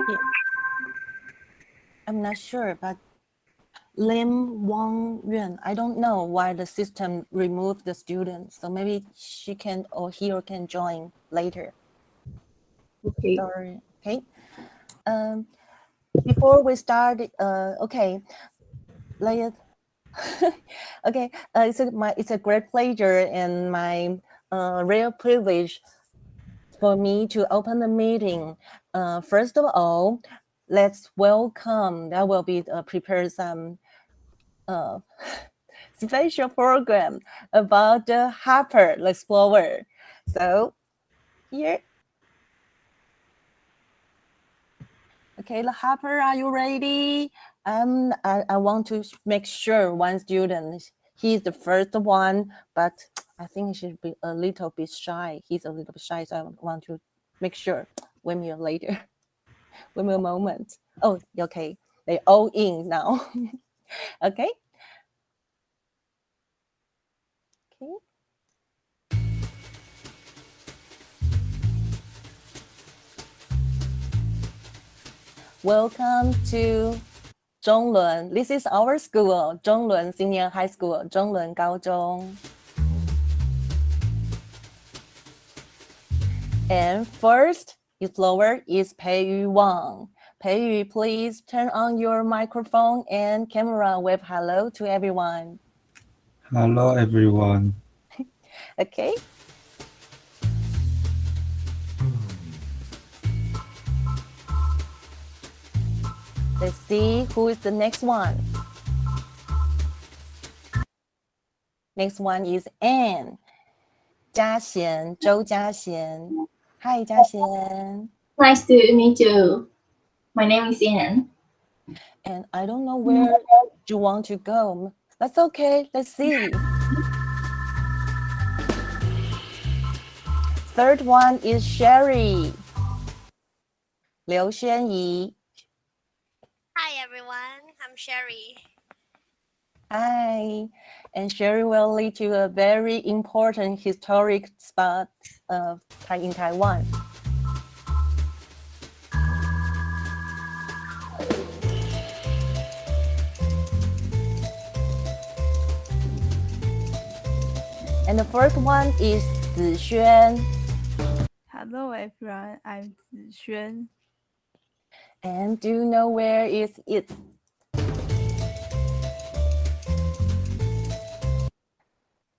Yeah. I'm not sure, but Lim Wang Yuan, I don't know why the system removed the student. So maybe she can or he or can join later. Okay. Sorry. Okay. Before we start, okay, like, okay, it's a great pleasure and my real privilege for me to open the meeting. First of all, let's welcome. That will be prepare some special program about the Harper the Explorer. So here. Okay, the Harper, are you ready? I want to make sure one student, he's the first one, but I think he should be a little bit shy. He's a little bit shy, so I want to make sure. Wait me later. Wait me a moment. Oh, okay. They all in now. Okay. Okay. Welcome to Zhonglun. This is our school, Zhonglun Senior High School, Zhonglun Gaozhong. And first explorer is Peiyu Wang. Peiyu, please turn on your microphone and camera. Wave hello to everyone. Hello, everyone. Okay. Let's see who is the next one. Next one is Anne. Jiaxian, Zhou Jiaxian. Hi, Jiaxian. Nice to meet you. My name is Ian. And I don't know where you want to go. That's okay. Let's see. Third one is Sherry. Liu Xuanyi. Hi everyone, I'm Sherry. Hi. And Sherry will lead to a very important historic spot in Taiwan. And the first one is Zixuan. Hello everyone, I'm Zixuan. And do you know where is it?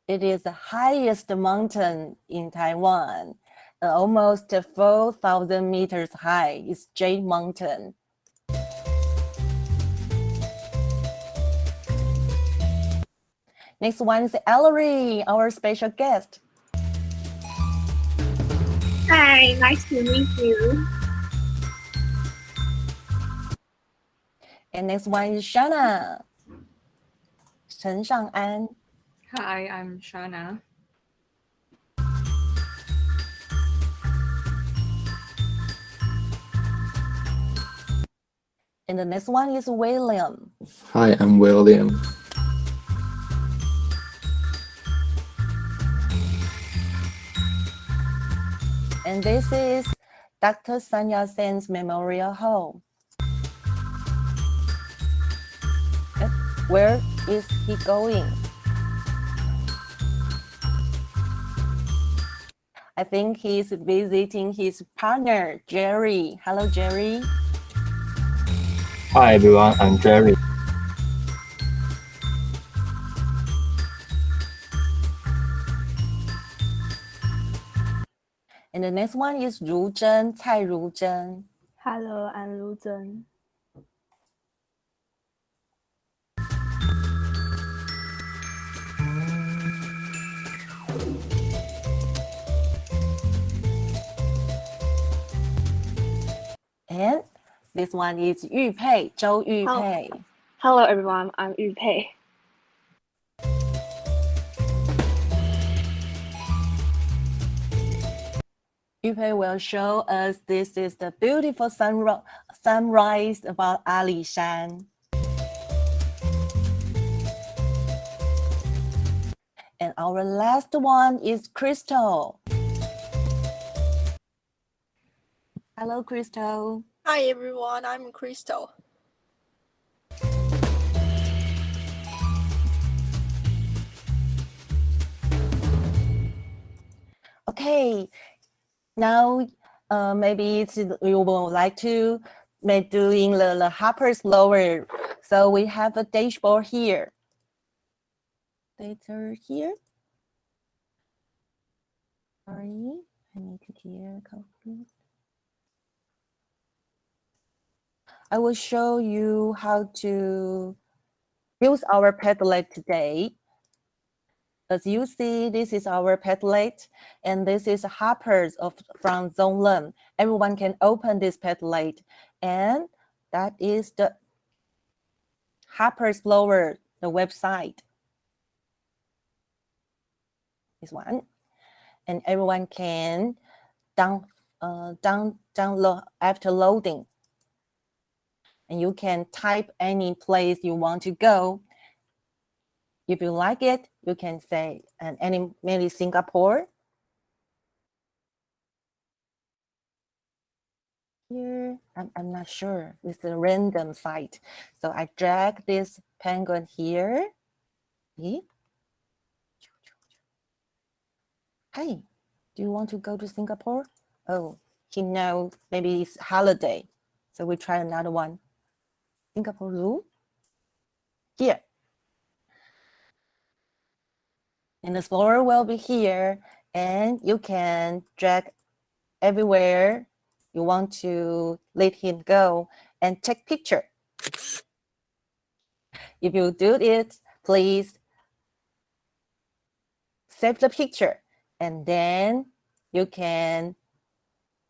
It is the highest mountain in Taiwan, almost 4,000 meters high. It's Jade Mountain. Next one is Ellery, our special guest. Hi, nice to meet you. And next one is Shana. Chen Shang'an. Hi, I'm Shana. And the next one is William. Hi, I'm William. And this is Dr. Sun Yat-sen's Memorial Hall. Where is he going? I think he's visiting his partner, Jerry. Hello, Jerry. Hi everyone, I'm Jerry. And the next one is Ru Zhen, Cai Ru Zhen. Hello, I'm Lu Zhen. And this one is Yu Pei, Zhou Yu Pei. Hello everyone, I'm Yu Pei. Yu Pei will show us this is the beautiful sunrise about Alishan. And our last one is Crystal. Hello, Crystal. Hi everyone, I'm Crystal. Okay, now maybe you would like to make doing the Harper's lower. So we have a dashboard here. Data here. Sorry, I need to here complete. I will show you how to use our Padlet today. As you see, this is our Padlet, and this is Harper's from ZLSH. Everyone can open this Padlet, and that is the Harper's Lower, the website. This one, and everyone can download after loading, and you can type any place you want to go. If you like it, you can say maybe Singapore. Here, I'm not sure. It's a random site. So I drag this penguin here. See? Hey, do you want to go to Singapore? Oh, he knows maybe it's holiday. So we try another one. Singapore Zoo. Here. And the explorer will be here, and you can drag everywhere you want to let him go and take picture. If you do it, please save the picture, and then you can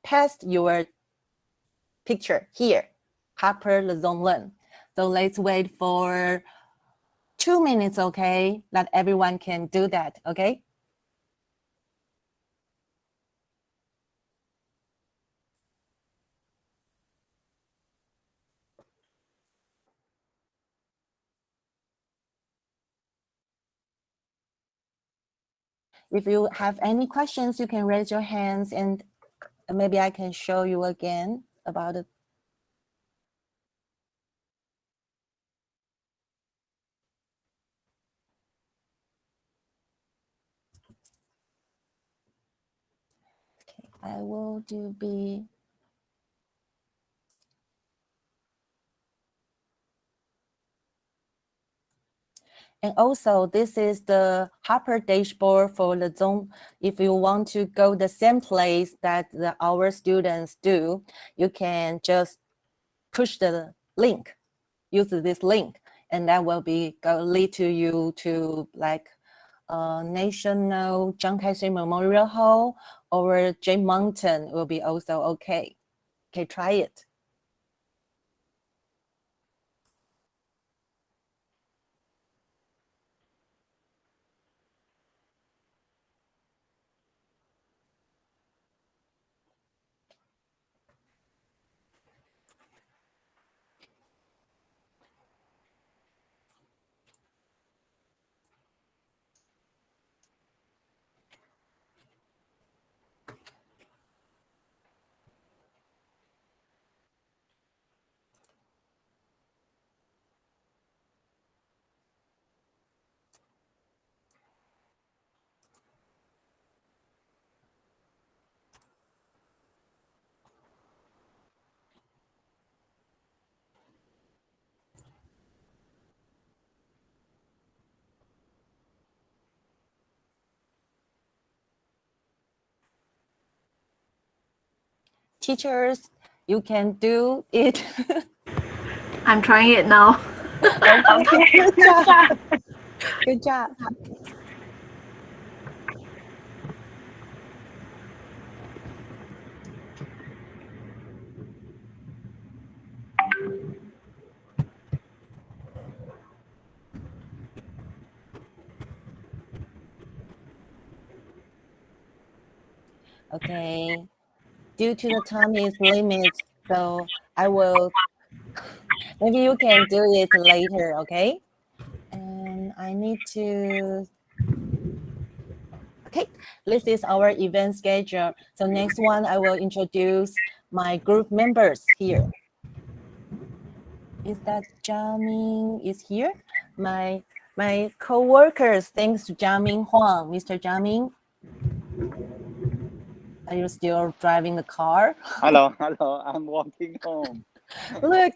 paste your picture here, Harper the ZLSH. So let's wait for 2 minutes, okay? Not everyone can do that, okay? If you have any questions, you can raise your hands and maybe I can show you again about it. Okay, I will be. And also, this is the Harper dashboard for the Zoom. If you want to go the same place that our students do, you can just push the link, use this link, and that will lead to you to like National Chiang Kai-shek Memorial Hall or Jade Mountain will be also okay. Okay, try it. Teachers, you can do it. I'm trying it now. Okay, good job. Good job. Okay, due to the time is limit, so I will, maybe you can do it later, okay? And I need to, okay, this is our event schedule. So next one, I will introduce my group members here. Is that Jiaming is here? My co-workers, thanks to Jiaming Huang. Mr. Jiaming, are you still driving the car? Hello, I'm walking home. Look,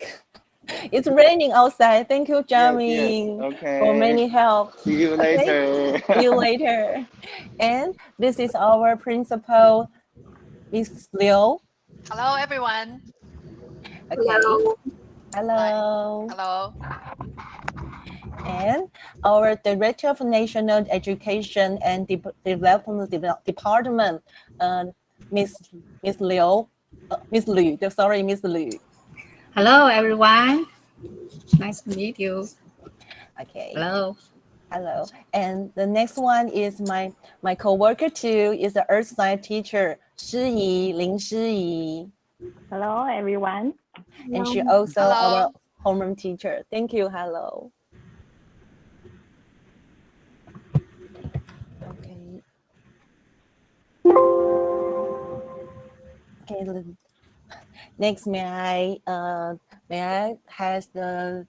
it's raining outside. Thank you, Yes, Jiaming, okay. for many help. See you Okay. later. See you later. And this is our principal, Miss Liu. Hello, everyone. Okay. Hello. Hello. Hello. And our Director of National Education and Development Department, Miss Liu. Miss Liu. Sorry, Miss Liu. Hello, everyone. Nice to meet you. Okay. Hello. Hello. And the next one is my co-worker too, is the earth science teacher, Lin Shiyi. Hello, everyone. And she also Hello. our homeroom teacher. Thank you. Hello. Okay. Okay. Next, may I has the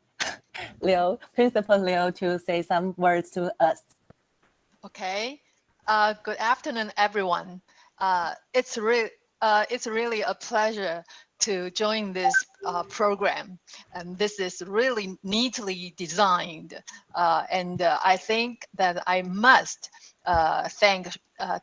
Principal Liu to say some words to us. Okay. Good afternoon, everyone. It's really a pleasure to join this program, and this is really neatly designed. And I think that I must thank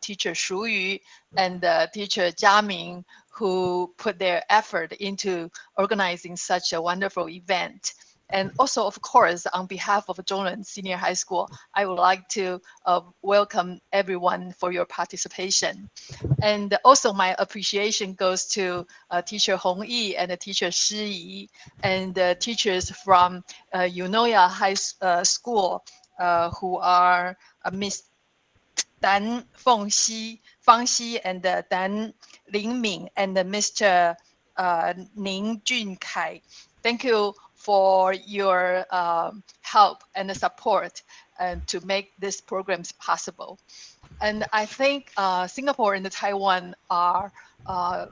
Teacher Shu Yu and Teacher Jia Ming, who put their effort into organizing such a wonderful event. And also, of course, on behalf of Zhongren Senior High School, I would like to welcome everyone for your participation. And also my appreciation goes to Teacher Hong Yi and Teacher Shi Yi and teachers from Eunoia High School who are Miss Dan Fangxi and Dan Lingming and Mr. Ning Junkai. Thank you for your help and support and to make these programs possible. And I think Singapore and Taiwan are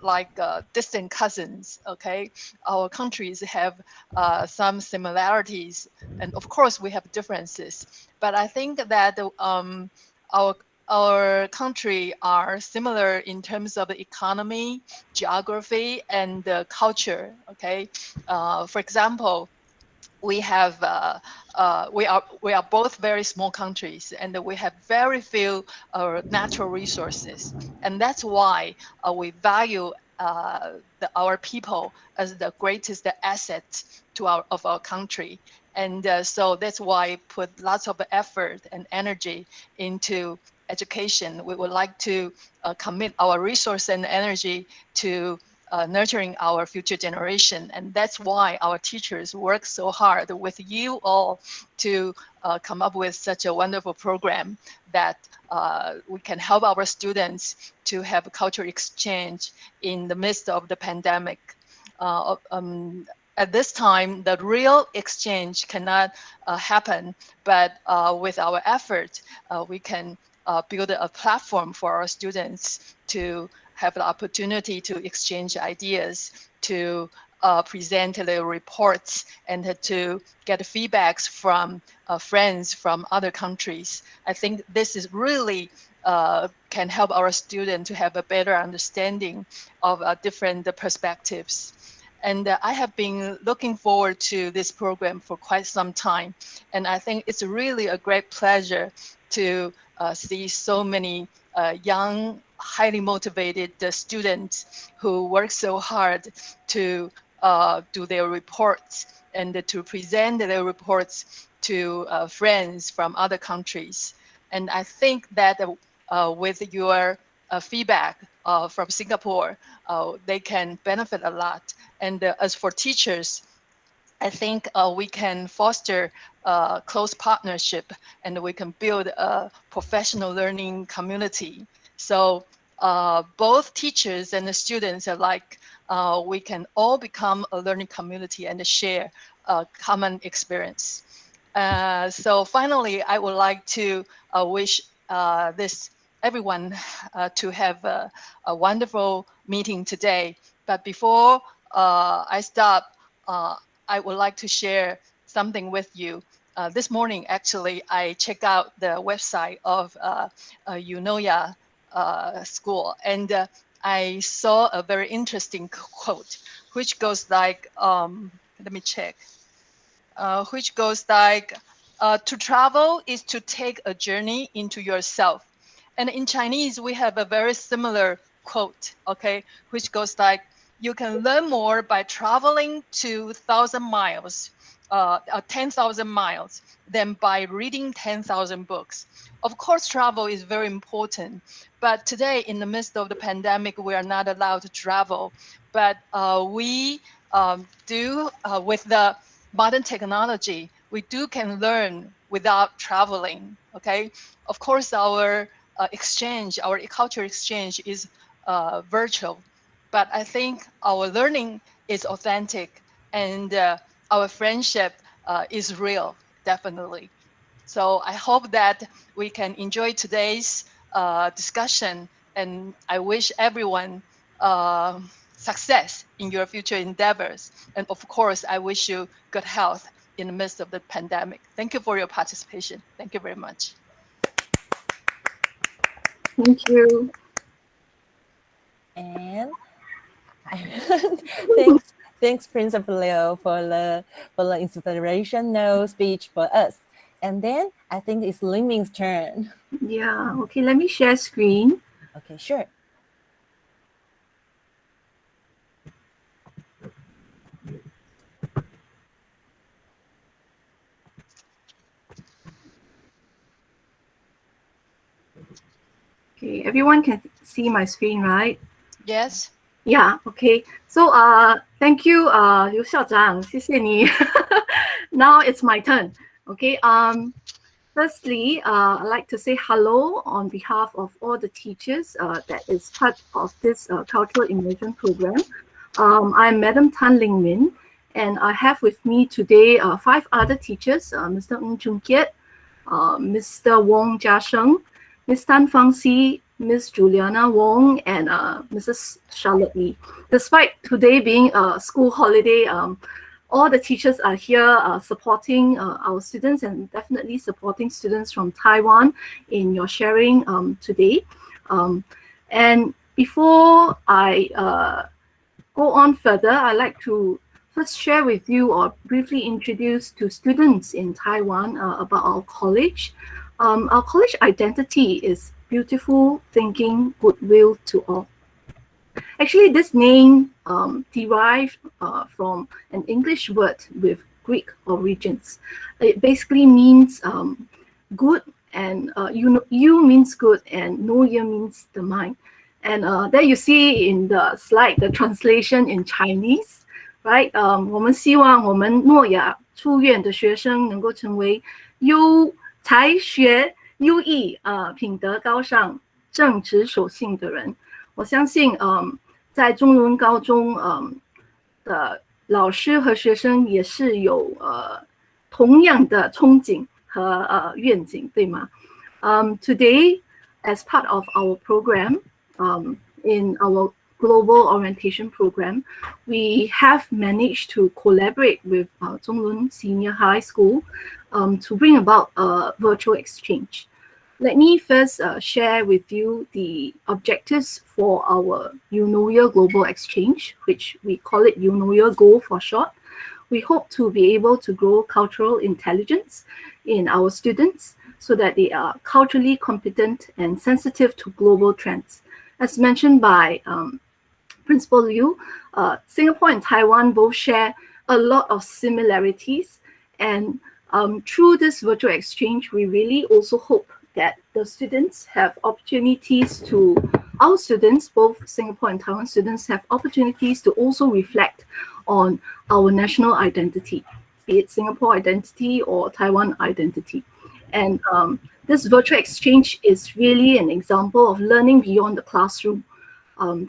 like distant cousins, okay? Our countries have some similarities, and of course we have differences. But I think that our country are similar in terms of the economy, geography, and culture, okay? For example, we have we are both very small countries, and we have very few natural resources, and that's why we value our people as the greatest asset to our country. And so that's why I put lots of effort and energy into education. We would like to commit our resource and energy to nurturing our future generation. And that's why our teachers work so hard with you all to come up with such a wonderful program that we can help our students to have cultural exchange in the midst of the pandemic. At this time, the real exchange cannot happen, but with our effort, we can build a platform for our students to have the opportunity to exchange ideas, to present their reports, and to get feedbacks from friends from other countries. I think this is really can help our students to have a better understanding of different perspectives. And I have been looking forward to this program for quite some time. And I think it's really a great pleasure to see so many young, highly motivated students who work so hard to do their reports and to present their reports to friends from other countries. And I think that with your feedback from Singapore, they can benefit a lot. And as for teachers, I think we can foster close partnership, and we can build a professional learning community. So both teachers and the students alike, we can all become a learning community and share a common experience. So finally, I would like to wish everyone to have a wonderful meeting today. But before I start, I would like to share something with you. This morning, actually, I checked out the website of Eunoia school, and I saw a very interesting quote, which goes like, let me check, which goes like, to travel is to take a journey into yourself. And in Chinese, we have a very similar quote, okay, which goes like, you can learn more by traveling 2,000 miles, 10,000 miles, than by reading 10,000 books. Of course, travel is very important, but today, in the midst of the pandemic, we are not allowed to travel. But we do, with the modern technology, we can learn without traveling, okay? Of course, our exchange, our culture exchange is virtual, but I think our learning is authentic, and our friendship is real, definitely. So I hope that we can enjoy today's discussion, and I wish everyone success in your future endeavors. And of course, I wish you good health in the midst of the pandemic. Thank you for your participation. Thank you very much. Thank you. And thanks, Principal Leo, for the inspirational speech for us. And then I think it's Ling-Ming's turn. Yeah, okay, let me share screen. Okay, sure. Okay, everyone can see my screen, right? Yes. Yeah, okay. So thank you, Liu Xiaozhang, 谢谢你. Now it's my turn. Okay. Firstly, I'd like to say hello on behalf of all the teachers that is part of this cultural immersion program. I'm Madam Tan Ling Min, and I have with me today 5 other teachers, Mr. Ng Chung Kiet, Mr. Wong Jia Sheng, Ms. Tan Fang Si, Ms. Juliana Wong, and Mrs. Charlotte Lee. Despite today being a school holiday, all the teachers are here supporting our students, and definitely supporting students from Taiwan in your sharing today. And before I go on further, I'd like to first share with you or briefly introduce to students in Taiwan about our college. Our college identity is beautiful thinking, goodwill to all. Actually, this name derived from an English word with Greek origins. It basically means good, and you means good, and Noya means the mind. And there you see in the slide the translation in Chinese, right? 我们希望我们诺亚出院的学生能够成为优才学优异品德高尚、正直守信的人。我相信在中伦高中的老师和学生也是有同样的憧憬和愿景，对吗？Today, as part of our program, in our global orientation program, we have managed to collaborate with Zhonglun Senior High School to bring about a virtual exchange. Let me first share with you the objectives for our Eunoia Global Exchange, which we call it Eunoia Go for short. We hope to be able to grow cultural intelligence in our students so that they are culturally competent and sensitive to global trends. As mentioned by Principal Liu, Singapore and Taiwan both share a lot of similarities, and through this virtual exchange, we really also hope that the students have opportunities to, our students, both Singapore and Taiwan students, have opportunities to also reflect on our national identity, be it Singapore identity or Taiwan identity. And this virtual exchange is really an example of learning beyond the classroom.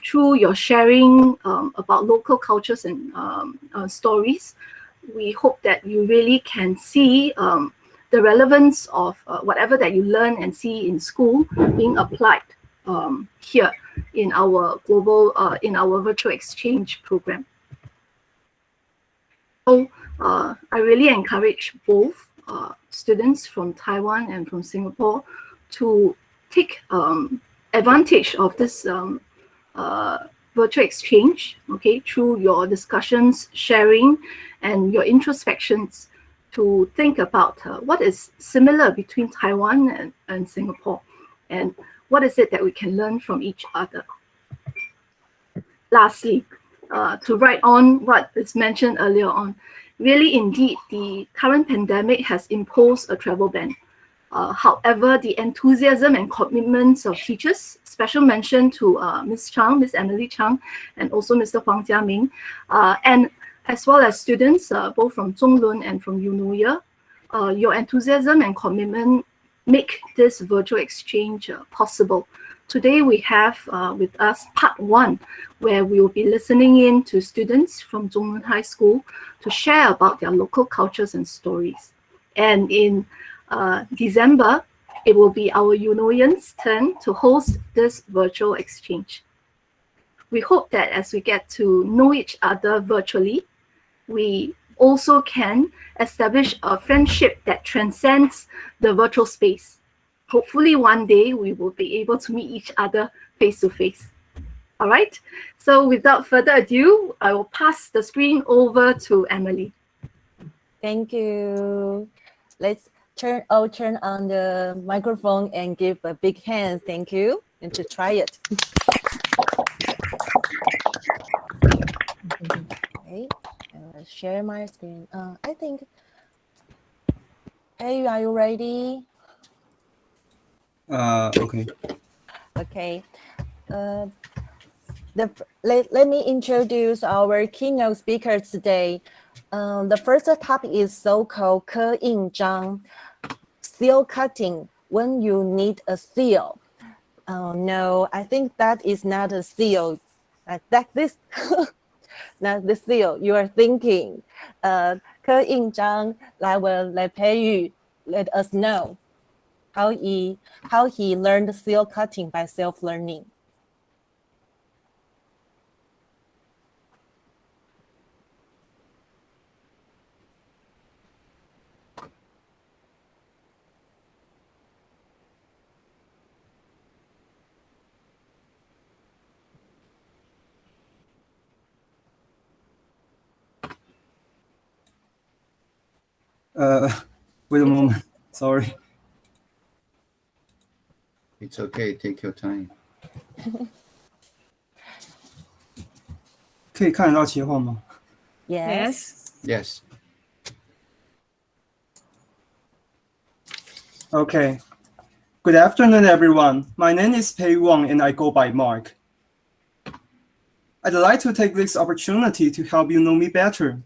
Through your sharing about local cultures and stories, we hope that you really can see the relevance of whatever that you learn and see in school being applied here in our global, in our virtual exchange program. So I really encourage both students from Taiwan and from Singapore to take advantage of this virtual exchange, okay, through your discussions, sharing, and your introspections to think about what is similar between Taiwan and Singapore, and what is it that we can learn from each other. Lastly, to write on what is mentioned earlier on, really indeed, the current pandemic has imposed a travel ban. However, the enthusiasm and commitments of teachers, special mention to Ms. Chang, Ms. Emily Chang, and also Mr. Huang Jiaming, and as well as students, both from Zhonglun and from Eunoia, your enthusiasm and commitment make this virtual exchange possible. Today we have with us part 1, where we will be listening in to students from Zhonglun High School to share about their local cultures and stories. And in December, it will be our Eunoians' turn to host this virtual exchange. We hope that as we get to know each other virtually, we also can establish a friendship that transcends the virtual space. Hopefully one day we will be able to meet each other face to face. All right, so without further ado, I will pass the screen over to Emily. Thank you. Let's turn on the microphone and give a big hand. Thank you. And to try it. Okay, share my screen. I think. Hey, are you ready? Okay. Okay. Let me introduce our keynote speakers today. The first topic is so-called 刻印章, seal cutting, when you need a seal. Oh no, I think that is not a seal. Not the seal you are thinking. 刻印章, let Pei let us know how he learned seal cutting by self-learning. Wait a moment. Sorry. It's okay. Take your time. 可以看得到切换吗？ Yes. Yes. Okay. Good afternoon, everyone. My name is Pei Wang, and I go by Mark. I'd like to take this opportunity to help you know me better.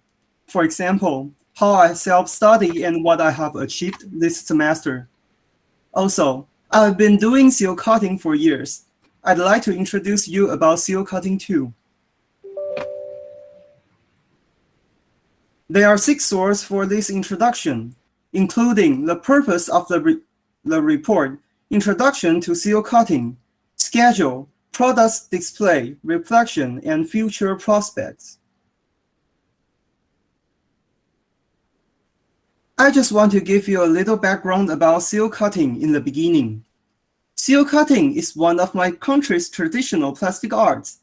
For example, how I self-study and what I have achieved this semester. Also, I've been doing seal cutting for years. I'd like to introduce you about seal cutting too. There are 6 sources for this introduction, including the purpose of the report, introduction to seal cutting, schedule, products display, reflection, and future prospects. I just want to give you a little background about seal cutting in the beginning. Seal cutting is one of my country's traditional plastic arts,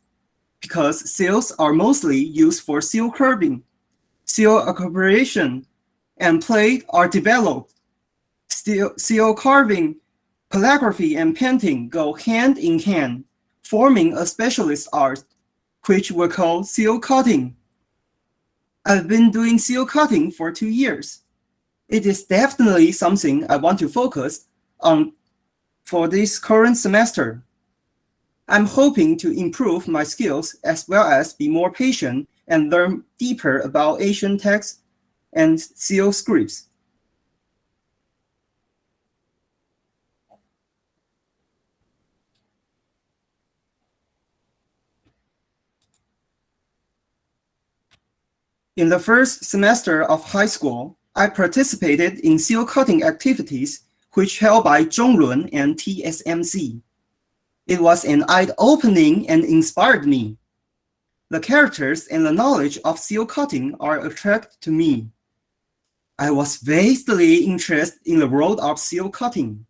because seals are mostly used for seal curving. Seal acculturation and plate are developed. Seal carving, calligraphy, and painting go hand in hand, forming a specialist art, which we call seal cutting. I've been doing seal cutting for 2 years. It is definitely something I want to focus on for this current semester. I'm hoping to improve my skills as well as be more patient and learn deeper about Asian texts and seal scripts. In the first semester of high school, I participated in seal cutting activities which held by Zhonglun and TSMC. It was an eye-opening and inspired me. The characters and the knowledge of seal cutting are attracted to me. I was vastly interested in the world of seal cutting.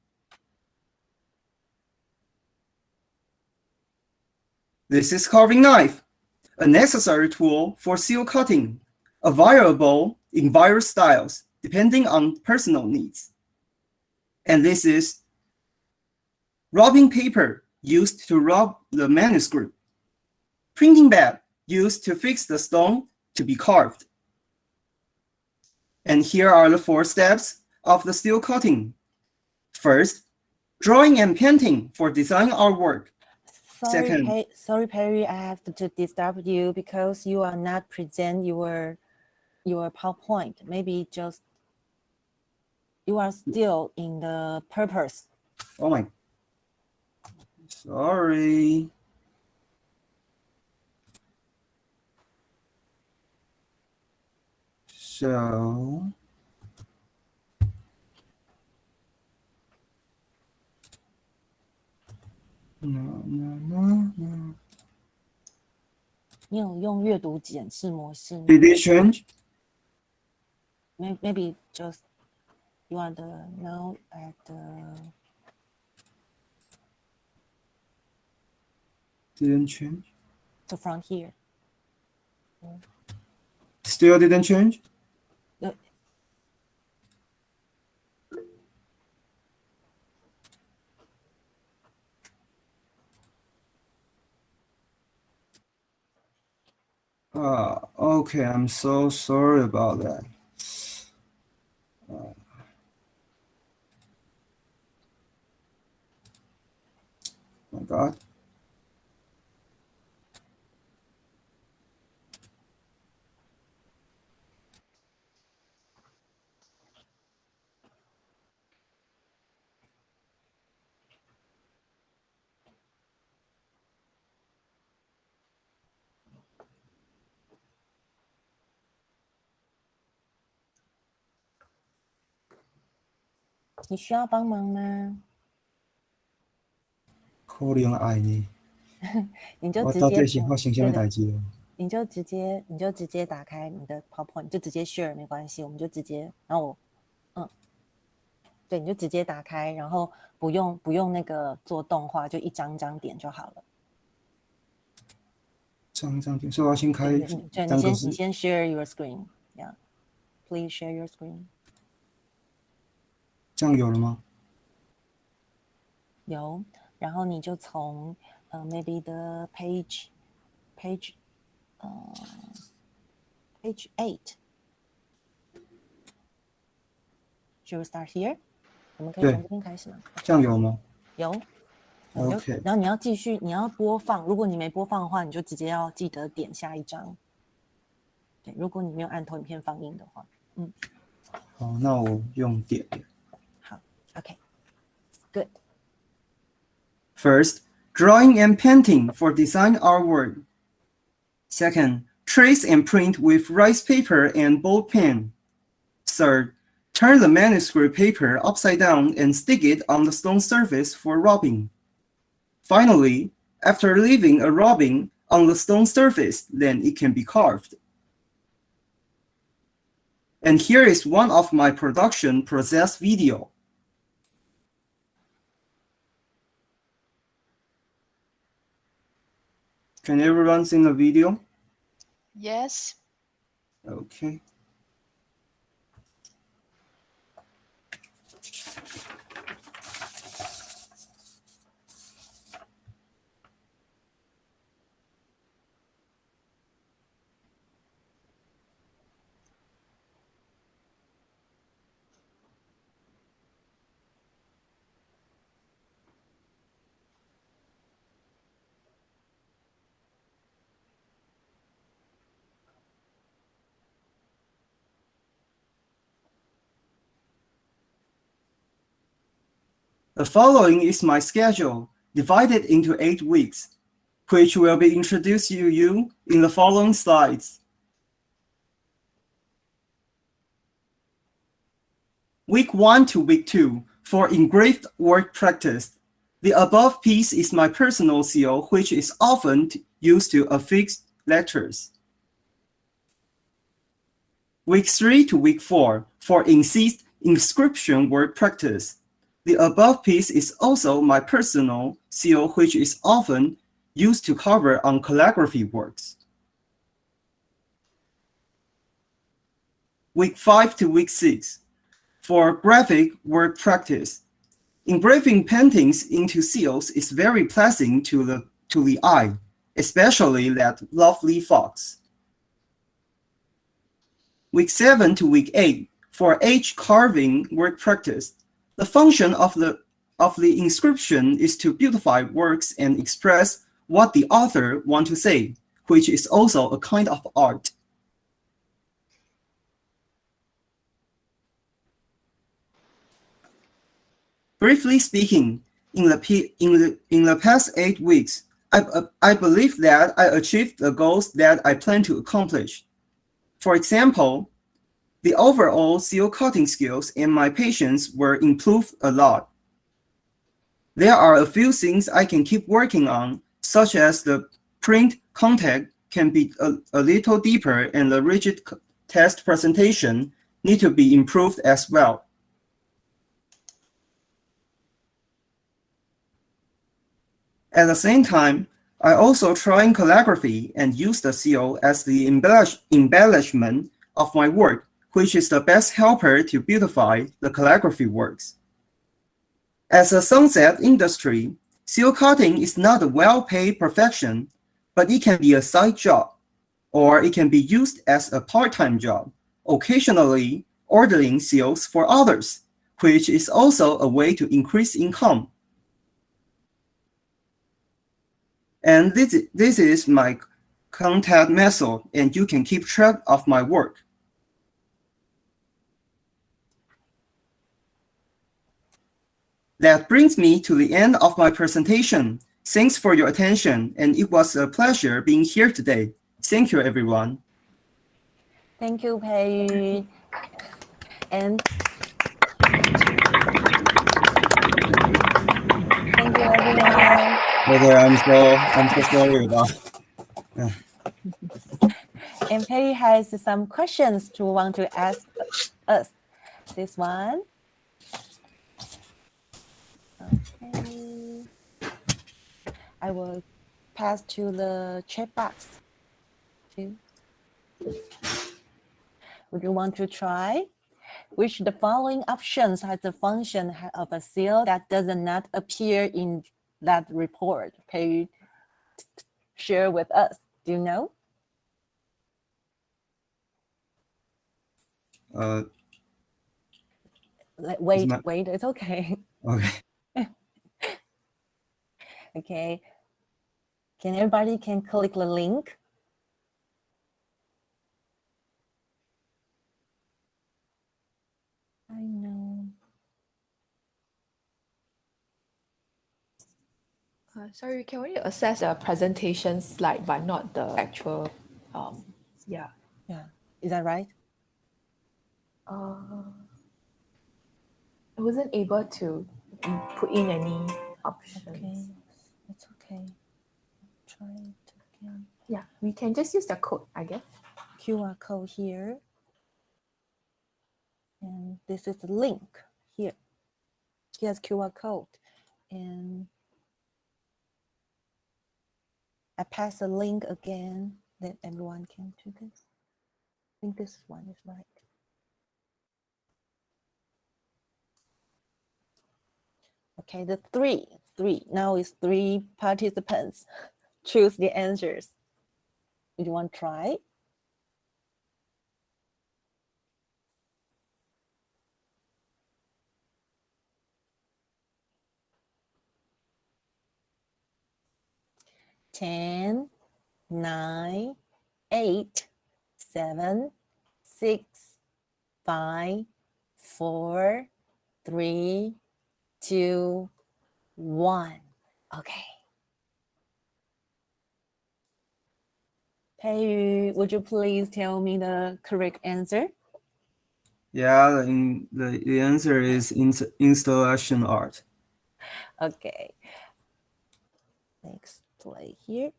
This is carving knife, a necessary tool for seal cutting, available in various styles depending on personal needs. And this is rubbing paper used to rub the manuscript, printing bed used to fix the stone to be carved. And here are the 4 steps of the seal cutting. First, drawing and painting for design artwork. Sorry, Perry, I have to disturb you because you are not present your PowerPoint. Maybe just you are still in the purpose. Oh my, sorry. So, no. 你有用阅读检视模式吗？ Did it change? Maybe just you are the now at Didn't change. the front here. Still didn't change? Okay, I'm so sorry about that. My God.你需要帮忙吗？可能爱你，你就直我到底接是发生什么代志了？你就直接打开你的 PowerPoint，就直接 share 没关系，我们就直接，然后对，你就直接打开，然后不用那个做动画，就一张张点就好了。张点，所以我要先开。对，你先 share your screen，yeah. Please share your screen. 这样有了吗？有，然后你就从maybe the page 8. Should we start here? 我们可以从这边开始吗？这样有吗？有。OK。然后你要继续，你要播放。如果你没播放的话，你就直接要记得点下一张。对，如果你没有按投影片放映的话，好，那我用点。好 ，OK，Good. First, drawing and painting for design artwork. Second, trace and print with rice paper and ball pen. Third, turn the manuscript paper upside down and stick it on the stone surface for rubbing. Finally, after leaving a rubbing on the stone surface, then it can be carved. And here is one of my production process video. Can everyone see the video? Yes. Okay. The following is my schedule, divided into 8 weeks, which will be introduced to you in the following slides. Week 1 to week 2 for engraved work practice. The above piece is my personal seal, which is often used to affix letters. Week 3 to week 4 for inscription word practice. The above piece is also my personal seal, which is often used to cover on calligraphy works. Week 5 to week 6 for graphic word practice. Engraving paintings into seals is very pleasing to the eye, especially that lovely fox. Week 7 to week 8 for H carving word practice. The function of the inscription is to beautify works and express what the author wants to say, which is also a kind of art. Briefly speaking, in the past 8 weeks, I believe that I achieved the goals that I plan to accomplish. For example, the overall seal cutting skills and my patience were improved a lot. There are a few things I can keep working on, such as the print contact can be a little deeper and the rigid test presentation need to be improved as well. At the same time, I also try calligraphy and use the seal as the embellishment of my work, which is the best helper to beautify the calligraphy works. As a sunset industry, seal cutting is not a well-paid profession, but it can be a side job, or it can be used as a part-time job, occasionally ordering seals for others, which is also a way to increase income. And this is my contact method, and you can keep track of my work. That brings me to the end of my presentation. Thanks for your attention, and it was a pleasure being here today. Thank you, everyone. Thank you, Pei. And thank you, everyone. I'm so sorry about. And Pei has some questions to want to ask us. This one. Okay. I will pass to the chat box. Would you want to try? Which the following options has the function of a seal that does not appear in that report? Pei, share with us. Do you know? Wait, it's okay. Okay. Okay. Can everybody click the link? I know. Sorry, can we access the presentation slide but not the actual? Yeah. Yeah. Is that right? I wasn't able to put in any options. Okay. It's okay. Try it again. Yeah, we can just use the code, I guess. QR code here. And this is the link here. Here's QR code. And I pass the link again that everyone can do this. I think this one is right. Okay, the three. Now it's 3 participants. Choose the answers. Do you want to try? Ten, 9, 8, 7, 6, 5, 4, 3, 2, 1. Okay. Pei, would you please tell me the correct answer? Yeah, the answer is installation art. Okay. Next, play here.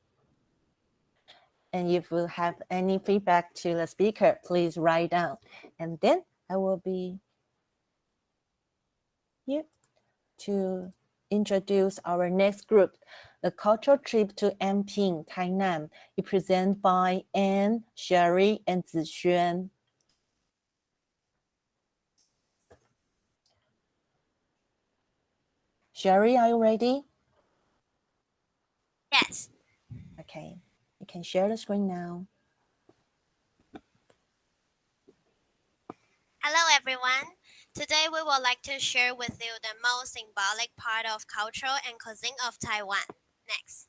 And if you have any feedback to the speaker, please write down. And then I will be here to introduce our next group. The cultural trip to Anping, Tainan, is presented by Anne, Sherry, and Zixuan. Sherry, are you ready? Yes. Okay, you can share the screen now. Hello, everyone. Today, we would like to share with you the most symbolic part of culture and cuisine of Taiwan. Next.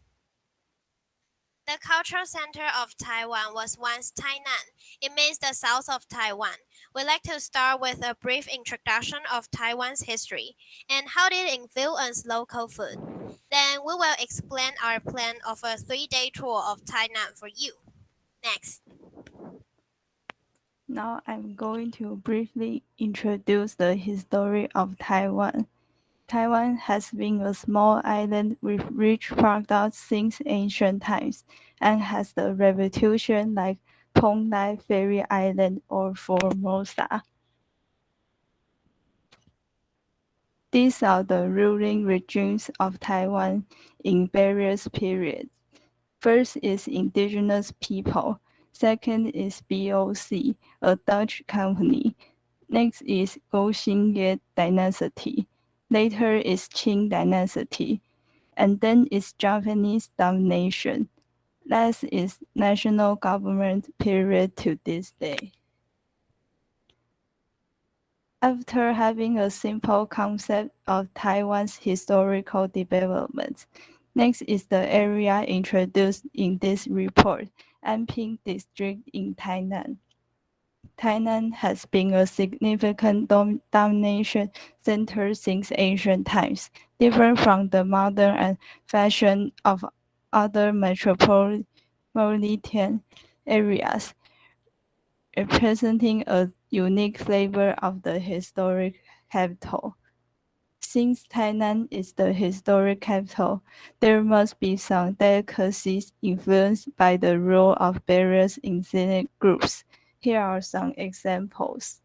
The cultural center of Taiwan was once Tainan. It means the south of Taiwan. We'd like to start with a brief introduction of Taiwan's history and how did it influence local food. Then we will explain our plan of a 3-day tour of Tainan for you. Next. Now I'm going to briefly introduce the history of Taiwan. Taiwan has been a small island with rich products since ancient times and has the reputation like Ponglai Fairy Island or Formosa. These are the ruling regimes of Taiwan in various periods. First is indigenous people. Second is BOC, a Dutch company. Next is Goxingye dynasty. Later is Qing dynasty. And then is Japanese domination. Last is national government period to this day. After having a simple concept of Taiwan's historical development, next is the area introduced in this report, Anping District in Tainan. Tainan has been a significant domination center since ancient times, different from the modern and fashion of other metropolitan areas, representing a unique flavor of the historic capital. Since Tainan is the historic capital, there must be some delicacies influenced by the rule of various ethnic groups. Here are some examples.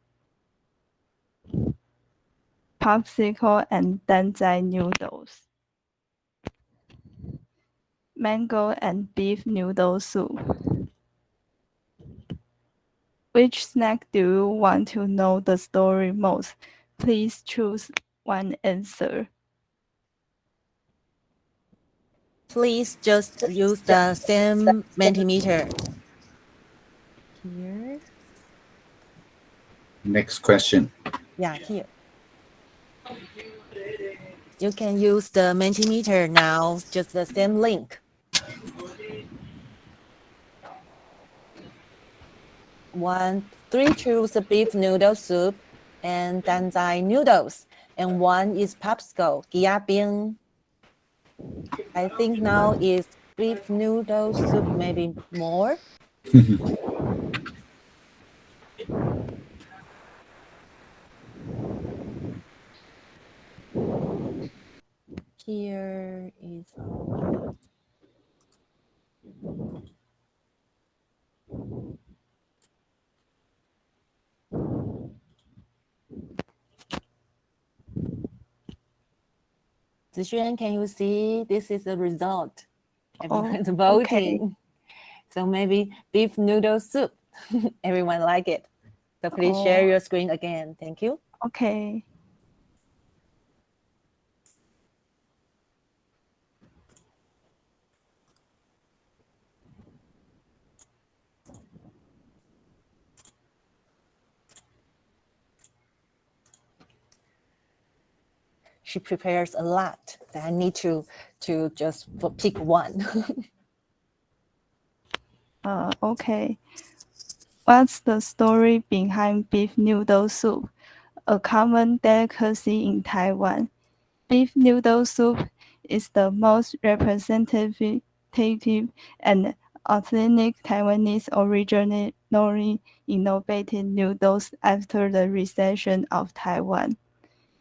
Popsicle and danzai noodles. Mango and beef noodle soup. Which snack do you want to know the story most? Please choose one answer. Please just use the same Mentimeter. Here. Next question. Yeah, here. You can use the Mentimeter now, just the same link. Three choose the beef noodle soup and danzai noodles, and one is popsicle, giabing. I think now is beef noodle soup, maybe more. Here is our Zixuan, can you see? This is the result. Everyone's voting. Okay. So maybe beef noodle soup. Everyone like it. So please share your screen again. Thank you. Okay. She prepares a lot. I need to just pick one. Okay. What's the story behind beef noodle soup? A common delicacy in Taiwan. Beef noodle soup is the most representative and authentic Taiwanese originally innovated noodles after the recession of Taiwan.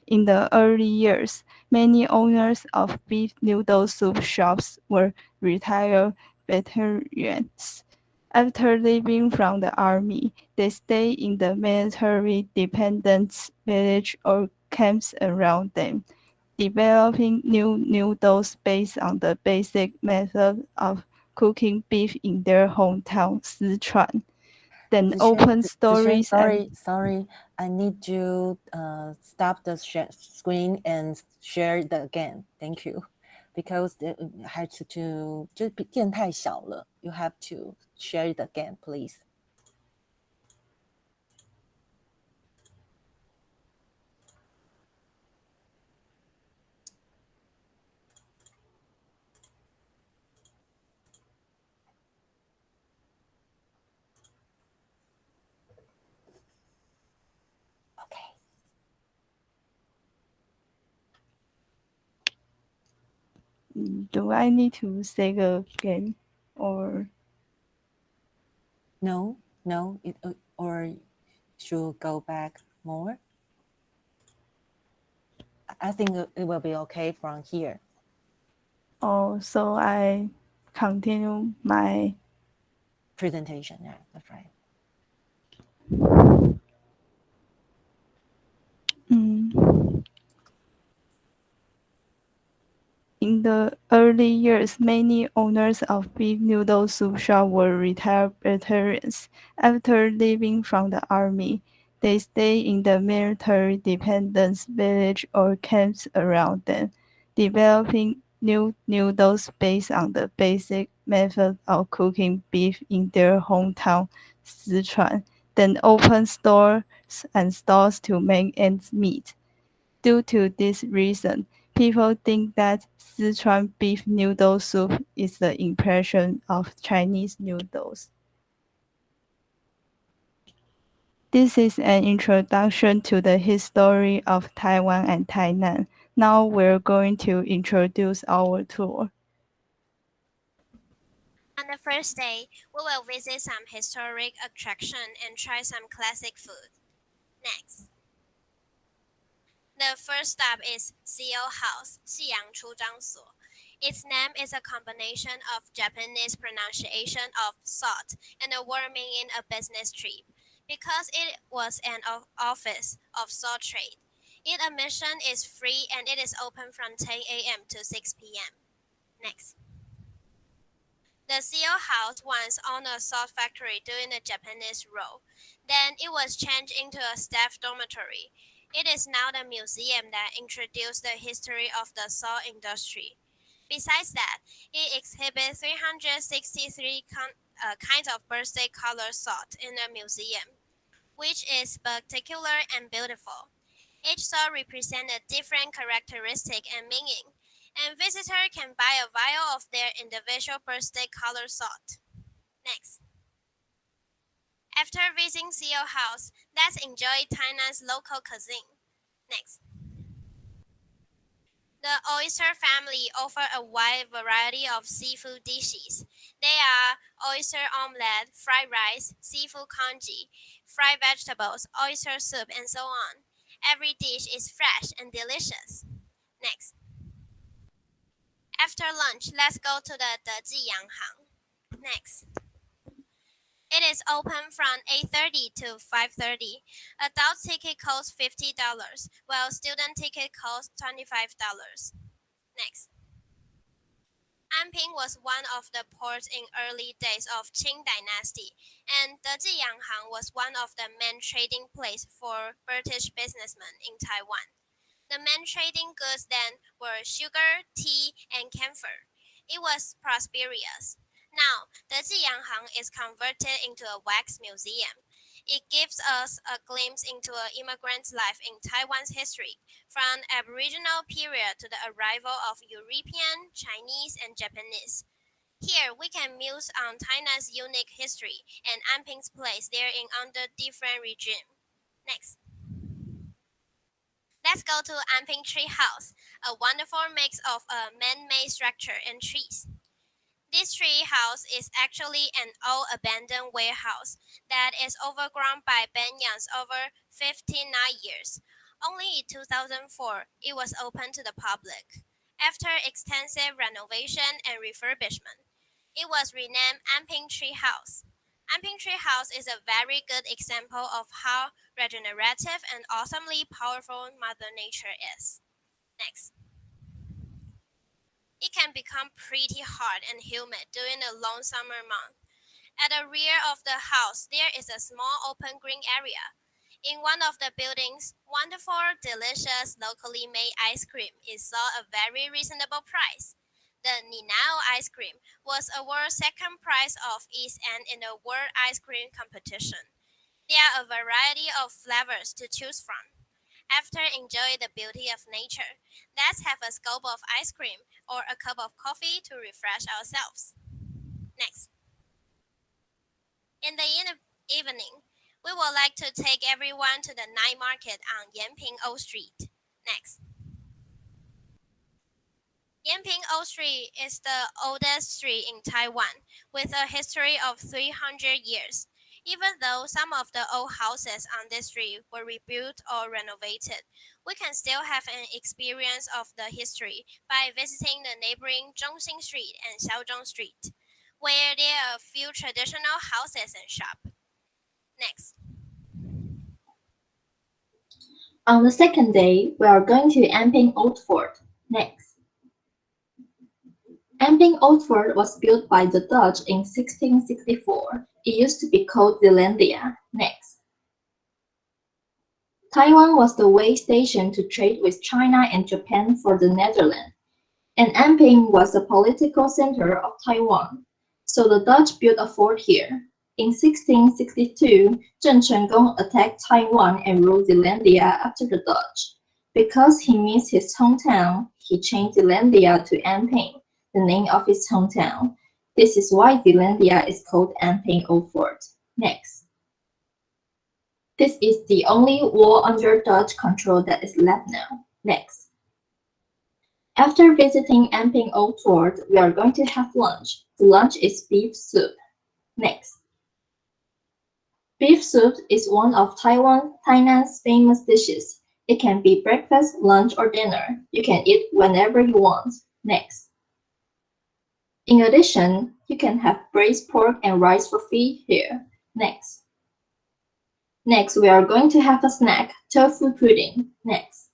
In the early years, many owners of beef noodle soup shops were retired veterans. After leaving from the army, they stayed in the military dependence village or camps around them, developing new noodles based on the basic method of cooking beef in their hometown, Sichuan. Then open stories and sorry, I need to stop the screen and share it again. Thank you, because 还是就电太小了。You have to share it again, please. do I need to say it again or No, or should go back more. I think it will be okay from here. oh, so I continue my presentation? Yeah, that's right. In the early years, many owners of beef noodle soup shops were retired veterans. After leaving from the army, they stayed in the military dependence village or camps around them, developing new noodles based on the basic method of cooking beef in their hometown, Sichuan, then opened stores and stalls to make ends meet. Due to this reason, people think that Sichuan beef noodle soup is the impression of Chinese noodles. This is an introduction to the history of Taiwan and Tainan. Now we're going to introduce our tour. On the first day, we will visit some historic attractions and try some classic food. Next. The first stop is CO House, 西洋出张所. Its name is a combination of Japanese pronunciation of salt and a word meaning a business trip, because it was an office of salt trade. Its admission is free and it is open from 10 a.m. to 6 p.m. Next. The CO House once owned a salt factory during the Japanese rule. Then it was changed into a staff dormitory. It is now the museum that introduced the history of the salt industry. Besides that, it exhibits 363 kinds of birthday color salt in the museum, which is spectacular and beautiful. Each salt represents a different characteristic and meaning, and visitors can buy a vial of their individual birthday color salt. Next. After visiting CO House, let's enjoy Tainan's local cuisine. Next. The oyster family offer a wide variety of seafood dishes. They are oyster omelette, fried rice, seafood congee, fried vegetables, oyster soup, and so on. Every dish is fresh and delicious. Next. After lunch, let's go to the Dejiyang Hang. Next. It is open from 8:30 to 5:30. Adult ticket costs $50, while student ticket costs $25. Next. Anping was one of the ports in early days of Qing dynasty, and Dejiyang Hang was one of the main trading places for British businessmen in Taiwan. The main trading goods then were sugar, tea, and camphor. It was prosperous. Now, the Ziyang Hang is converted into a wax museum. It gives us a glimpse into an immigrant's life in Taiwan's history, from Aboriginal period to the arrival of European, Chinese, and Japanese. Here, we can muse on Taiwan's unique history and Anping's place therein under different regime. Next. Let's go to Anping Tree House, a wonderful mix of a man-made structure and trees. This tree house is actually an old abandoned warehouse that is overgrown by banyans over 59 years. Only in 2004 it was open to the public. After extensive renovation and refurbishment, it was renamed Anping Tree House. Anping Tree House is a very good example of how regenerative and awesomely powerful Mother Nature is. Next. It can become pretty hot and humid during the long summer month. At the rear of the house, there is a small open green area. In one of the buildings, wonderful, delicious, locally made ice cream is sold at a very reasonable price. The Ninao ice cream was awarded second prize of East End in the World Ice Cream Competition. There are a variety of flavors to choose from. After enjoying the beauty of nature, let's have a scoop of ice cream or a cup of coffee to refresh ourselves. Next. In the evening, we would like to take everyone to the night market on Yanping Old Street. Next. Yanping Old Street is the oldest street in Taiwan, with a history of 300 years. Even though some of the old houses on this street were rebuilt or renovated, we can still have an experience of the history by visiting the neighboring Zhongxing Street and Xiaozhong Street, where there are a few traditional houses and shops. Next. On the second day, we are going to Anping Old Fort. Next. Anping Old Fort was built by the Dutch in 1664. It used to be called Zeelandia. Next. Taiwan was the way station to trade with China and Japan for the Netherlands, and Anping was the political center of Taiwan. So the Dutch built a fort here. In 1662, Zheng Chenggong attacked Taiwan and ruled Zeelandia after the Dutch. Because he missed his hometown, he changed Zeelandia to Anping, the name of his hometown. This is why Zeelandia is called Anping Old Fort. Next. This is the only wall under Dutch control that is left now. Next. After visiting Anping Old Fort, we are going to have lunch. The lunch is beef soup. Next. Beef soup is one of Tainan's famous dishes. It can be breakfast, lunch, or dinner. You can eat whenever you want. Next. In addition, you can have braised pork and rice for free here. Next. Next, we are going to have a snack, tofu pudding. Next.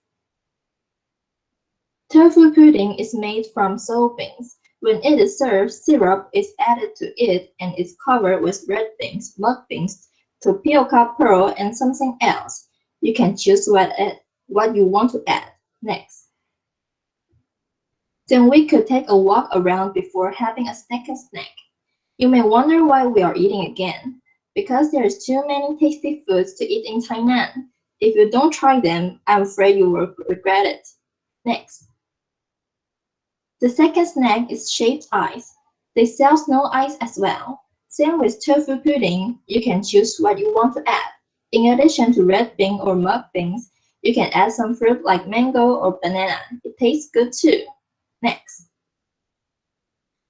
Tofu pudding is made from soybeans. When it is served, syrup is added to it and is covered with red beans, mung beans, tapioca pearl, and something else. You can choose what you want to add. Next. Then we could take a walk around before having a second snack. You may wonder why we are eating again. Because there's too many tasty foods to eat in Tainan. If you don't try them, I'm afraid you will regret it. Next. The second snack is shaved ice. They sell snow ice as well. Same with tofu pudding, you can choose what you want to add. In addition to red bean or mung beans, you can add some fruit like mango or banana. It tastes good too. Next.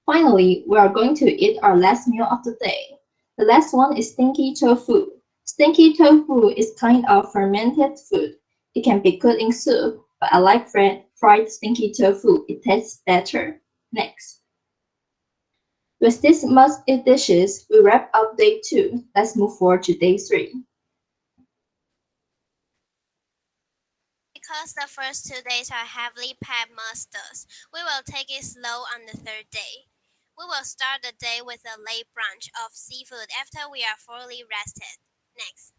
Finally, we are going to eat our last meal of the day. The last one is stinky tofu. Stinky tofu is kind of fermented food. It can be cooked in soup, but I like fried stinky tofu. It tastes better. Next. With these must-eat dishes, we wrap up day 2. Let's move forward to day 3. Because the first 2 days are heavily packed must-dos, we will take it slow on the third day. We will start the day with a late brunch of seafood after we are fully rested. Next.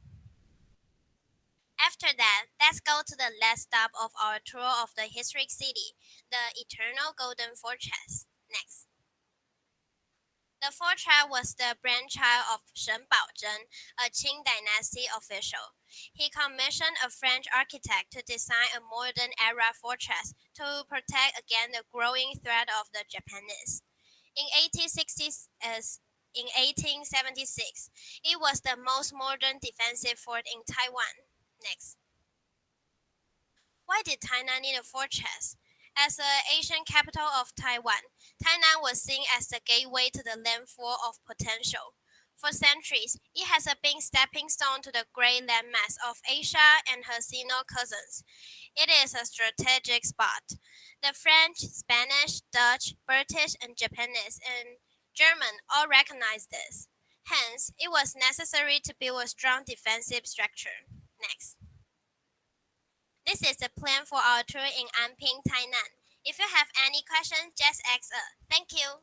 After that, let's go to the last stop of our tour of the historic city, the Eternal Golden Fortress. Next. The fortress was the brainchild of Shen Baozhen, a Qing dynasty official. He commissioned a French architect to design a modern-era fortress to protect against the growing threat of the Japanese. In 1876, it was the most modern defensive fort in Taiwan. Next. Why did Tainan need a fortress? As the Asian capital of Taiwan, Tainan was seen as the gateway to the land full of potential. For centuries, it has been stepping stone to the great landmass of Asia and her Sino cousins. It is a strategic spot. The French, Spanish, Dutch, British, and Japanese and German all recognize this. Hence, it was necessary to build a strong defensive structure. Next. This is the plan for our tour in Anping, Tainan. If you have any questions, just ask us. Thank you.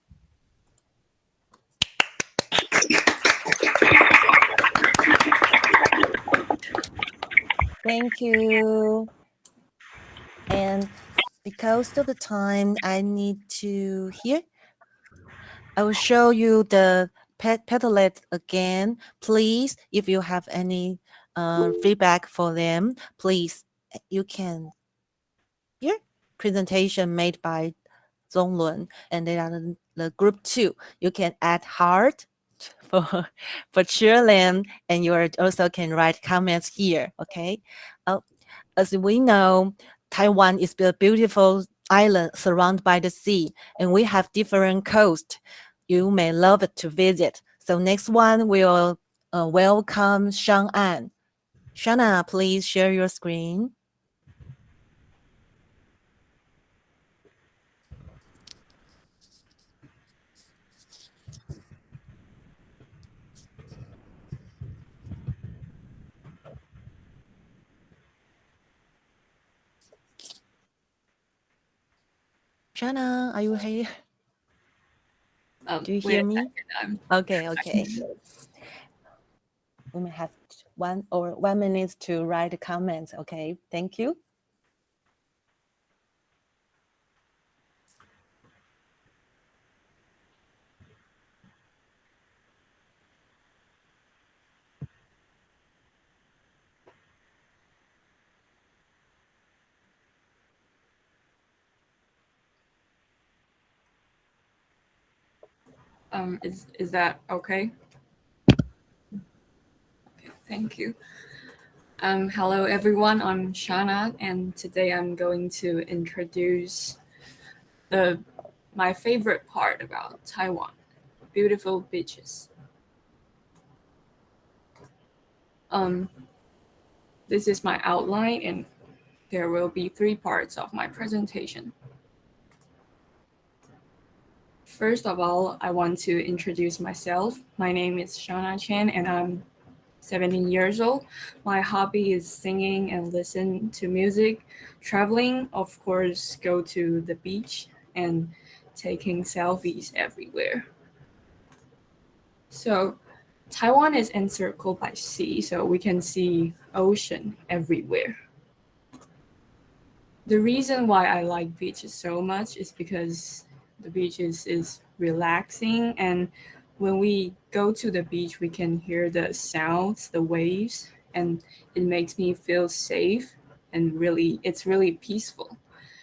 Thank you. And because of the time, I need to here. I will show you the Padlet again. Please, if you have any feedback for them, please, you can here. Presentation made by Zonglun, and they are the group 2. You can add heart for children, and you also can write comments here. Okay. As we know, Taiwan is a beautiful island surrounded by the sea, and we have different coasts. You may love it to visit. So next one will welcome Shang'an. Shana, please share your screen. Shana, are you here? Do you hear me? Okay. We may have 1 minute to write the comments. Okay, thank you. Is that okay? Okay, thank you. Hello everyone, I'm Shana, and today I'm going to introduce my favorite part about Taiwan, beautiful beaches. This is my outline, and there will be 3 parts of my presentation. First of all, I want to introduce myself. My name is Shana Chen, and I'm 17 years old. My hobby is singing and listen to music, traveling, of course, go to the beach, and taking selfies everywhere. So Taiwan is encircled by sea, so we can see ocean everywhere. The reason why I like beaches so much is because the beach is relaxing, and when we go to the beach, we can hear the sounds, the waves, and it makes me feel safe, and it's really peaceful.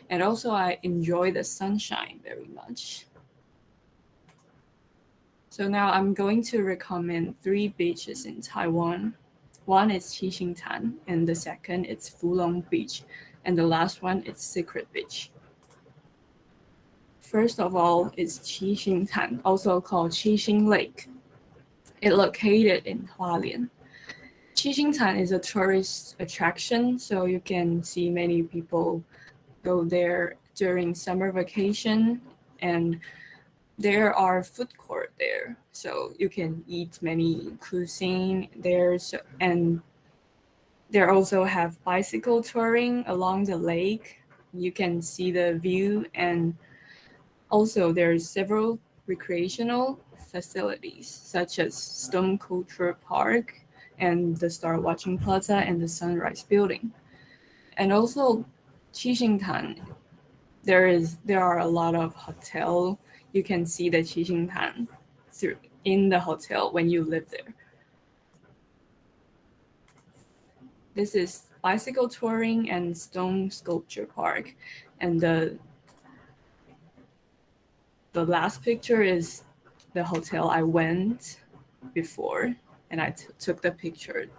And also I enjoy the sunshine very much. So now I'm going to recommend 3 beaches in Taiwan. One is Xixingtan, and the second is Fulong Beach, and the last one is Secret Beach. First of all is Xixingtan, also called Xixing Lake. It's located in Hualien. Xixingtan is a tourist attraction, so you can see many people go there during summer vacation, and there are food court there, so you can eat many cuisine there, and there also have bicycle touring along the lake. You can see the view, and also there's several recreational facilities such as Stone Culture Park and the Star Watching Plaza and the Sunrise Building. And also Xixingtan, there are a lot of hotel. You can see the Xixingtan in the hotel when you live there. This is bicycle touring and Stone Sculpture Park, and the last picture is the hotel I went before, and I took the picture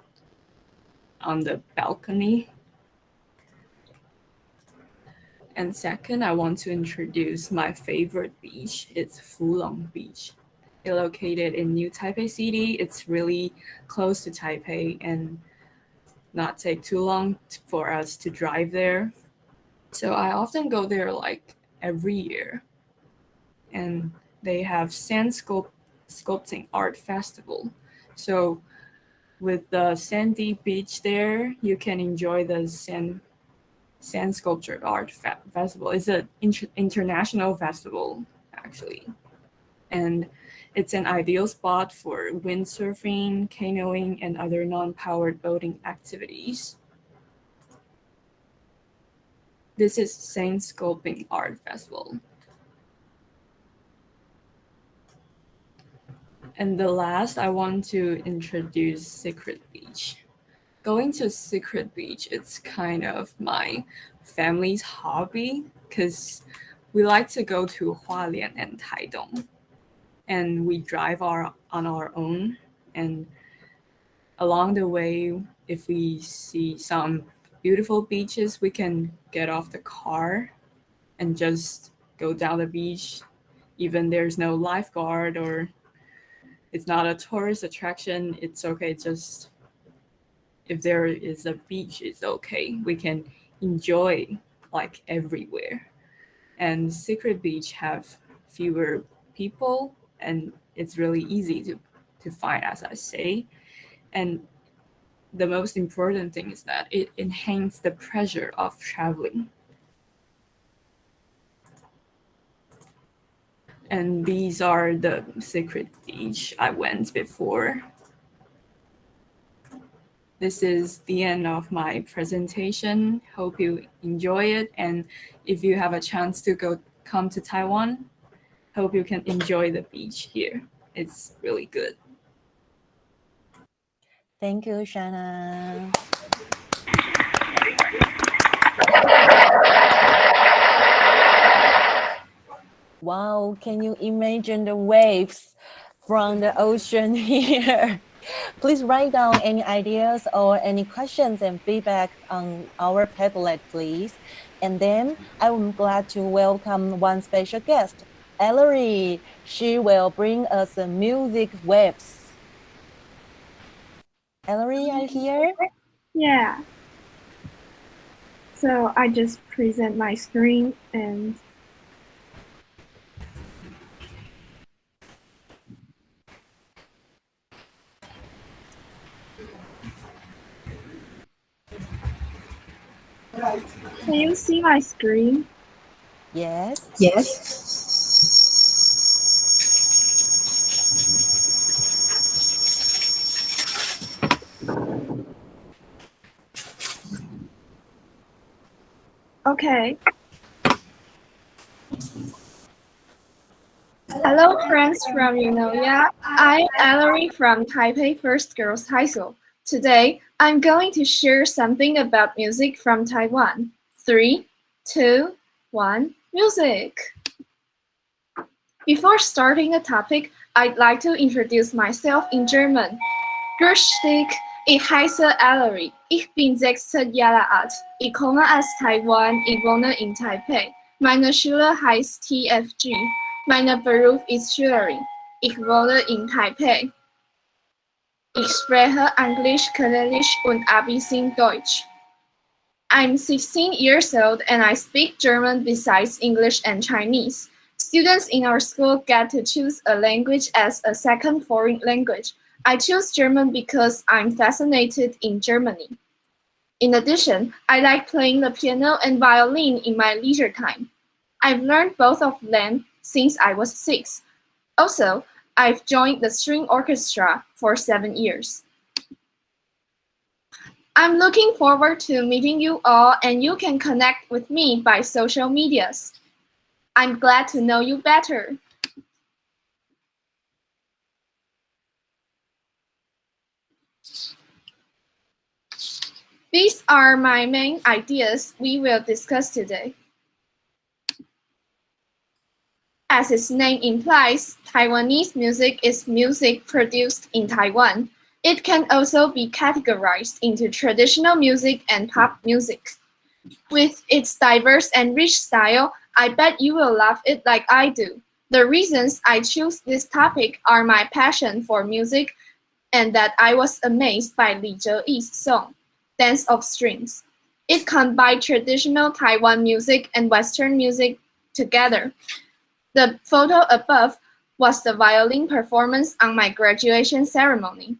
on the balcony. And second, I want to introduce my favorite beach. It's Fulong Beach. It's located in New Taipei City. It's really close to Taipei and not take too long for us to drive there. So I often go there like every year. And they have sculpting art festival. So with the sandy beach there, you can enjoy the sand sculpture art festival. It's an international festival, actually. And it's an ideal spot for windsurfing, canoeing, and other non-powered boating activities. This is Sand Sculpting Art Festival. And the last, I want to introduce Secret Beach. Going to Secret Beach, it's kind of my family's hobby because we like to go to Hualien and Taidong. And we drive on our own. And along the way, if we see some beautiful beaches, we can get off the car and just go down the beach. Even there's no lifeguard or it's not a tourist attraction, it's okay. Just if there is a beach, it's okay. We can enjoy like everywhere. And Secret Beach have fewer people and it's really easy to find, as I say. And the most important thing is that it enhances the pleasure of traveling. And these are the Secret Beach I went before. This is the end of my presentation. Hope you enjoy it. And if you have a chance to come to Taiwan, hope you can enjoy the beach here. It's really good. Thank you, Shanna. Wow, can you imagine the waves from the ocean here? Please write down any ideas or any questions and feedback on our Padlet, please. And then I am glad to welcome one special guest, Ellery. She will bring us the music waves. Ellery, are you here? Yeah. So I just present my screen and can you see my screen? Yes. Yes. Okay. Hello, friends from Eunoia. I'm Ellery from Taipei First Girls High School. Today, I'm going to share something about music from Taiwan. 3, 2, 1, music! Before starting the topic, I'd like to introduce myself in German. Grüß dich, ich heiße Ellery. Ich bin 16 Jahre alt. Ich komme aus Taiwan. Ich wohne in Taipei. Meine Schule heißt TFG. Mein Beruf ist Schülerin. Ich wohne in Taipei. Ich spreche Englisch, Chinesisch und ein bisschen Deutsch. I'm 16 years old and I speak German besides English and Chinese. Students in our school get to choose a language as a second foreign language. I chose German because I'm fascinated in Germany. In addition, I like playing the piano and violin in my leisure time. I've learned both of them since I was 6. Also, I've joined the string orchestra for 7 years. I'm looking forward to meeting you all and you can connect with me by social medias. I'm glad to know you better. These are my main ideas we will discuss today. As its name implies, Taiwanese music is music produced in Taiwan. It can also be categorized into traditional music and pop music. With its diverse and rich style, I bet you will love it like I do. The reasons I choose this topic are my passion for music and that I was amazed by Li Zheyi's song, Dance of Strings. It combined traditional Taiwan music and Western music together. The photo above was the violin performance on my graduation ceremony.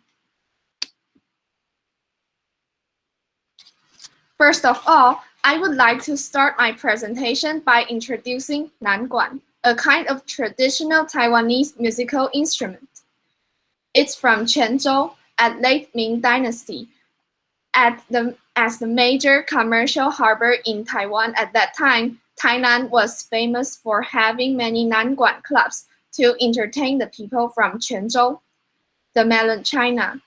First of all, I would like to start my presentation by introducing nanguan, a kind of traditional Taiwanese musical instrument. It's from Quanzhou at late Ming Dynasty, as the major commercial harbor in Taiwan at that time. Tainan was famous for having many nanguan clubs to entertain the people from Quanzhou, the mainland China.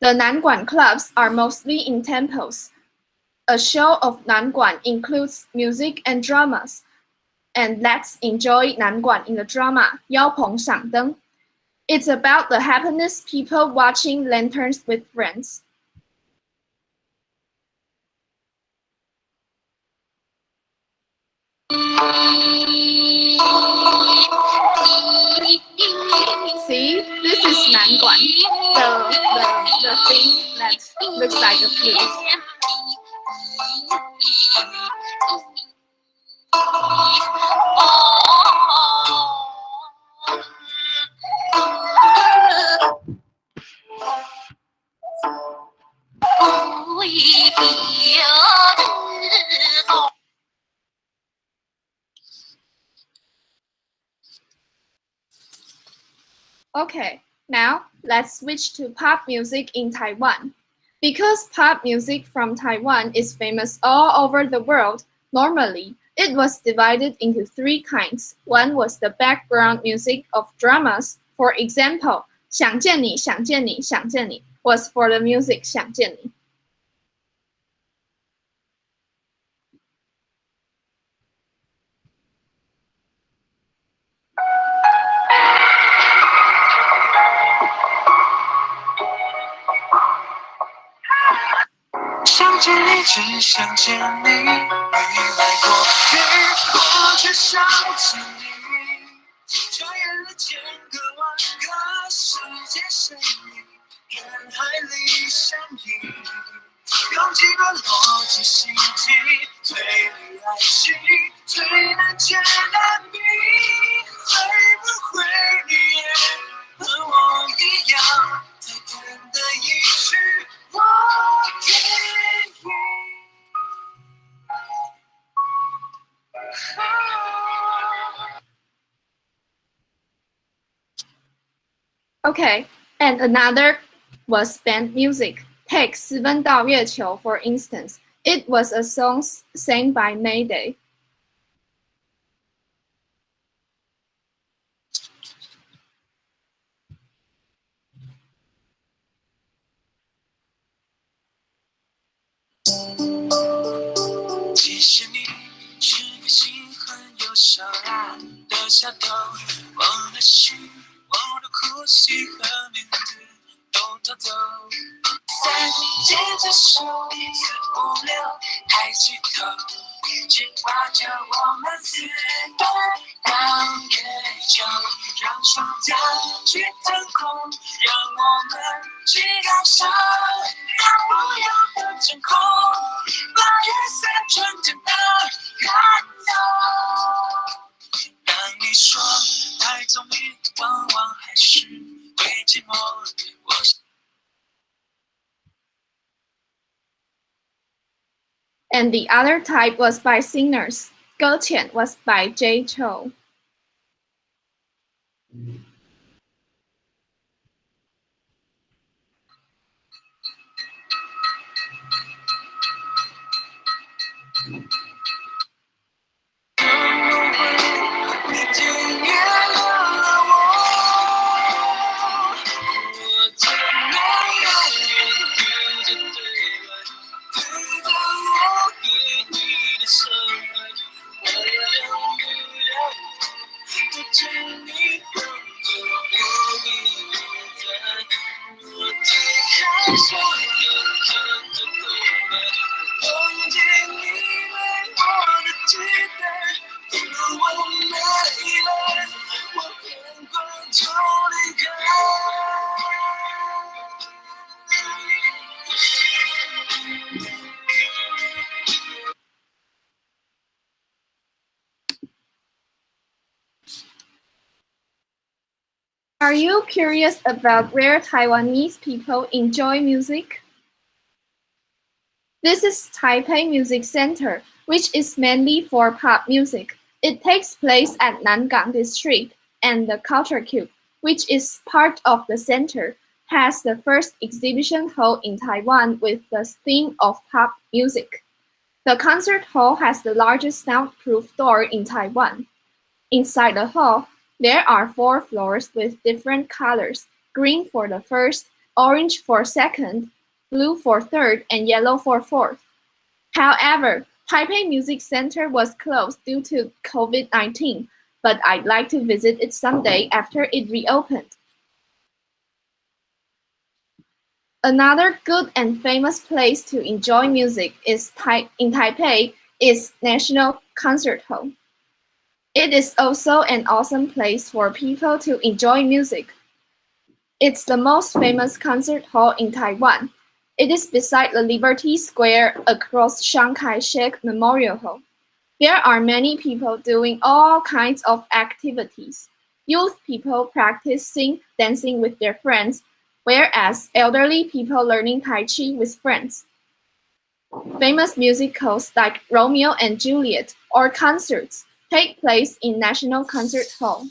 The nanguan clubs are mostly in temples. A show of nanguan includes music and dramas, and let's enjoy nanguan in the drama 妖棚赏灯. It's about the happiness people watching lanterns with friends. See, this is nanguan, the thing that looks like a flute. Okay, now let's switch to pop music in Taiwan. Because pop music from Taiwan is famous all over the world, normally it was divided into three kinds. One was the background music of dramas. For example, 想见你,想见你,想见你 was for the music 想见你. Okay, and another was band music. Take 私奔到月球, for instance. It was a song sang by Mayday. And the other type was by singers. 搁浅 was by Jay Chou. Are you curious about where Taiwanese people enjoy music? This is Taipei Music Center, which is mainly for pop music. It takes place at Nangang District, and the Culture Cube, which is part of the center, has the first exhibition hall in Taiwan with the theme of pop music. The concert hall has the largest soundproof door in Taiwan. Inside the hall, there are 4 floors with different colors: green for the first, orange for second, blue for third, and yellow for fourth. However, Taipei Music Center was closed due to COVID-19, but I'd like to visit it someday after it reopened. Another good and famous place to enjoy music in Taipei is National Concert Hall. It is also an awesome place for people to enjoy music. It's the most famous concert hall in Taiwan. It is beside the Liberty Square across Chiang Kai-shek Memorial Hall. There are many people doing all kinds of activities. Youth people practicing dancing with their friends, whereas elderly people learning Tai Chi with friends. Famous musicals like Romeo and Juliet or concerts take place in National Concert Hall.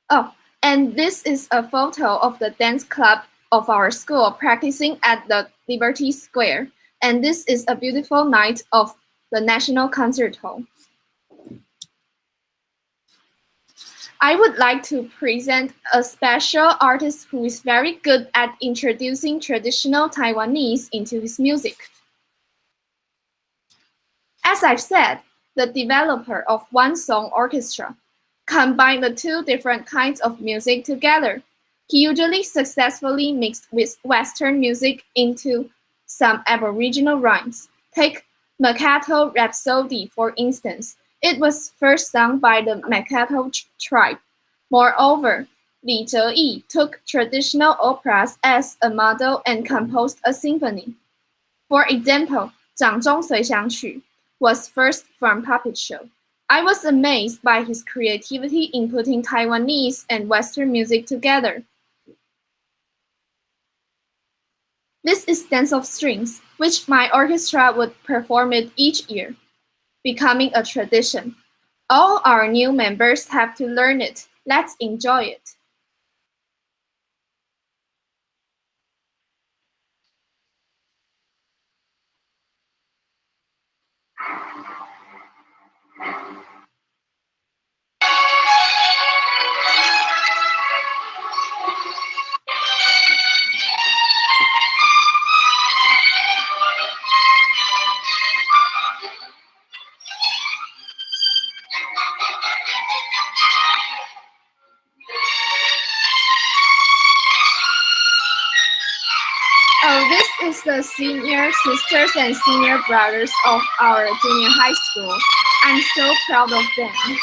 Oh, and this is a photo of the dance club of our school practicing at the Liberty Square. And this is a beautiful night of the National Concert Hall. I would like to present a special artist who is very good at introducing traditional Taiwanese into his music. As I've said, the developer of One Song Orchestra combined the 2 different kinds of music together. He usually successfully mixed with Western music into some Aboriginal rhymes. Take Makato Rhapsody, for instance. It was first sung by the Makato tribe. Moreover, Li Zheyi took traditional operas as a model and composed a symphony. For example, 掌中随想曲 was first from Puppet Show. I was amazed by his creativity in putting Taiwanese and Western music together. This is Dance of Strings, which my orchestra would perform it each year, becoming a tradition. All our new members have to learn it. Let's enjoy it. Oh, this is the senior sisters and senior brothers of our junior high school. I'm so proud of them.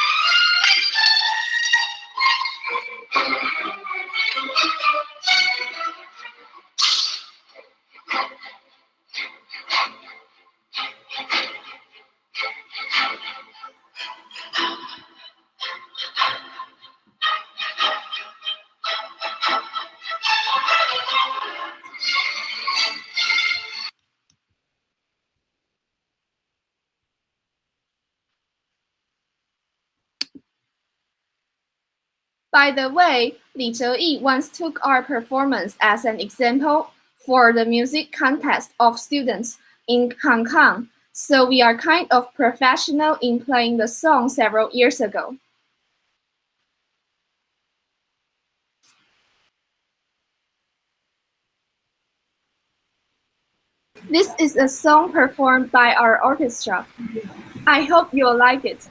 By the way, Li Zheyi once took our performance as an example for the music contest of students in Hong Kong, so we are kind of professional in playing the song several years ago. This is a song performed by our orchestra. I hope you'll like it.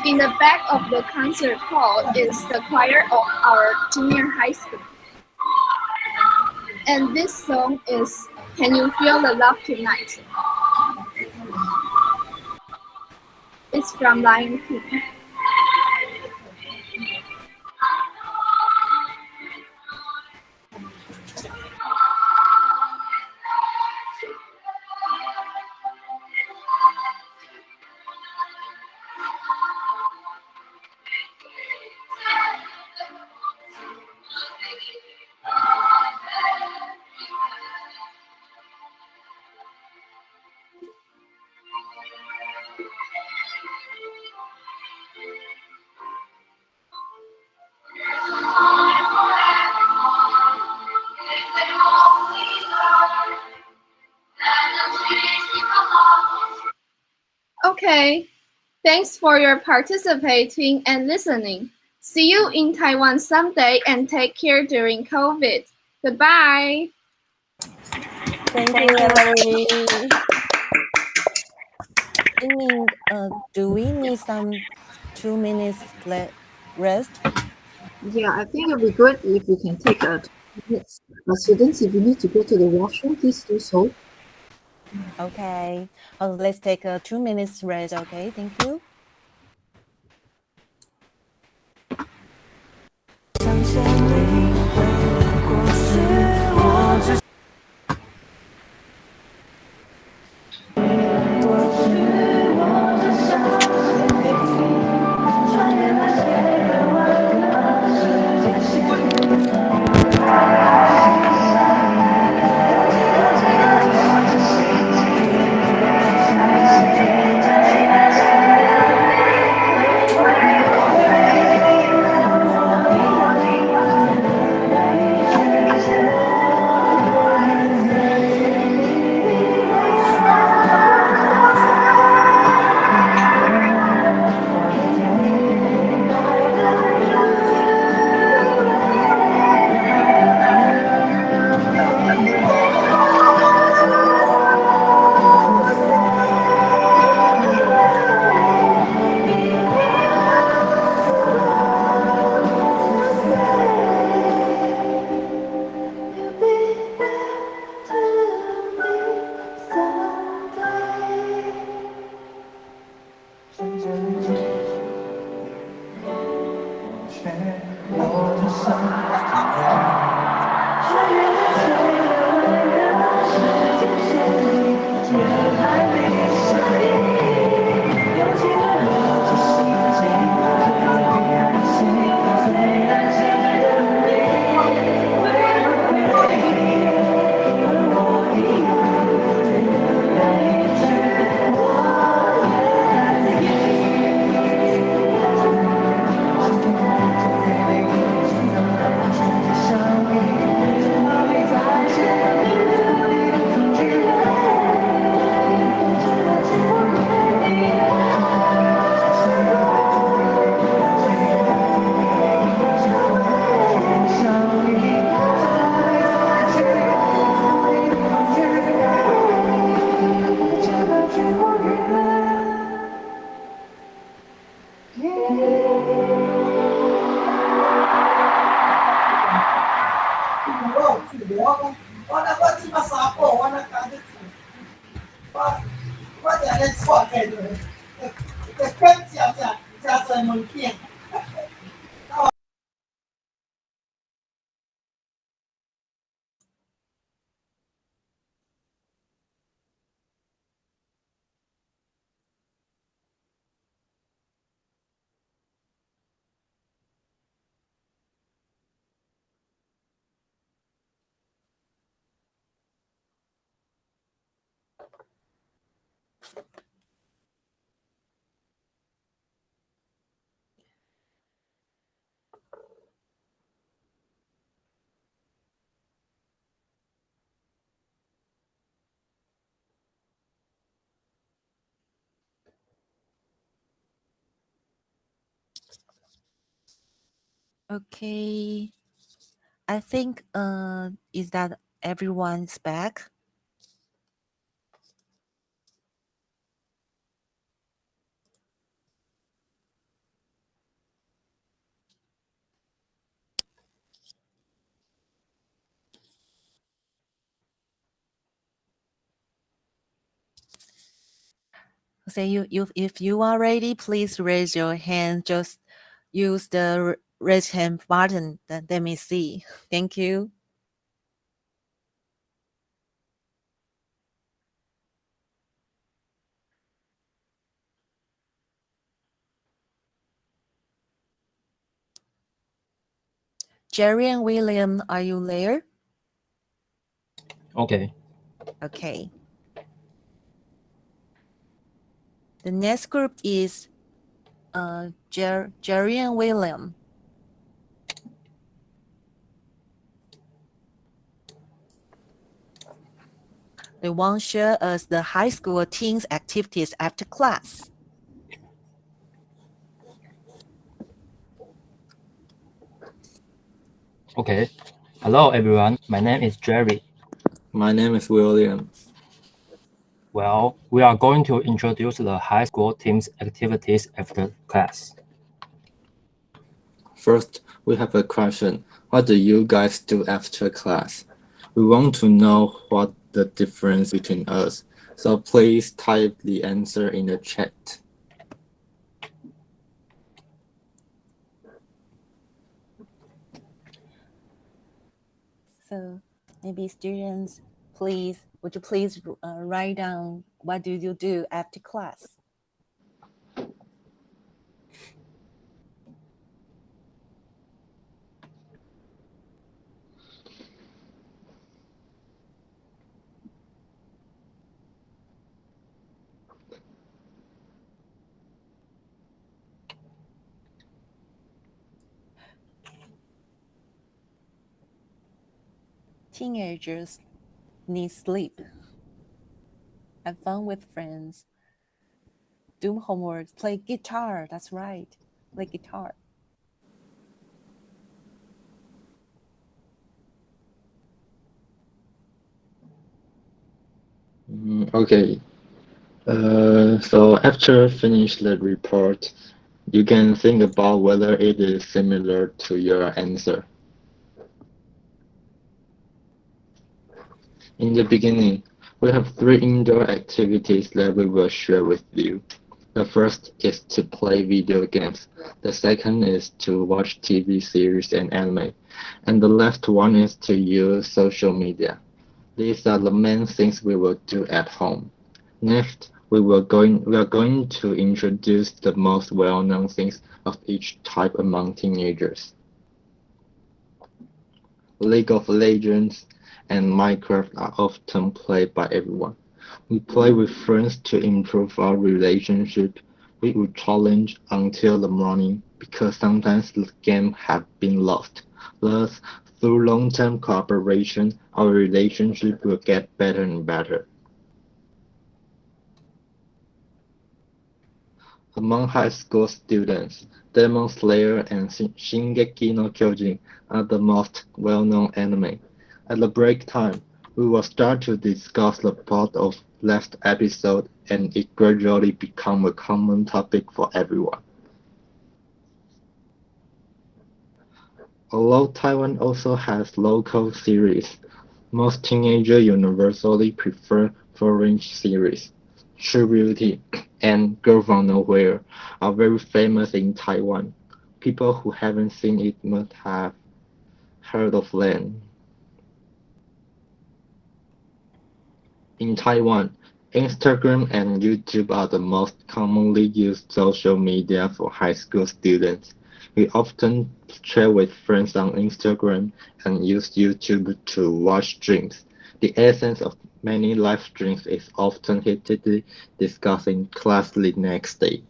In the back of the concert hall is the choir of our junior high school. And this song is Can you feel the love tonight? It's from Lion King. Okay, thanks for your participating and listening. See you in Taiwan someday and take care during COVID. Goodbye. Thank you, Valerie. Singing, do we need some 2 minutes rest? Yeah, I think it'll be good if we can take 2 minutes. Students, if you need to go to the washroom, please do so. Okay. Let's take a 2 minutes rest. Okay, thank you. 'Okay. I think, is that everyone's back? Say if you are ready, please raise your hand. Just use the raise hand button. Then let me see. Thank you. Jerry and William, are you there? Okay. Okay. The next group is Jerry and William. They want to share us the high school teens activities after class. Okay. Hello, everyone. My name is Jerry. My name is William. Well, we are going to introduce the high school team's activities after class. First, we have a question. What do you guys do after class? We want to know what the difference between us. So please type the answer in the chat. So maybe students, would you please write down what do you do after class? Teenagers need sleep. Have fun with friends. Do homework. Play guitar. That's right. Play guitar. Okay. So after finish the report, you can think about whether it is similar to your answer. In the beginning, we have 3 indoor activities that we will share with you. The first is to play video games. The second is to watch TV series and anime. And the last one is to use social media. These are the main things we will do at home. Next, we are going to introduce the most well-known things of each type among teenagers. League of Legends and Minecraft are often played by everyone. We play with friends to improve our relationship. We would challenge until the morning because sometimes the game have been lost. Thus, through long-term cooperation, our relationship will get better and better. Among high school students, Demon Slayer and Shingeki no Kyojin are the most well-known anime. At the break time, we will start to discuss the plot of last episode and it gradually become a common topic for everyone. Although Taiwan also has local series, most teenagers universally prefer foreign series. True Beauty and Girl from Nowhere are very famous in Taiwan. People who haven't seen it must have heard of them. In Taiwan, Instagram and YouTube are the most commonly used social media for high school students. We often share with friends on Instagram and use YouTube to watch streams. The essence of many live streams is often heatedly discussed in class the next day.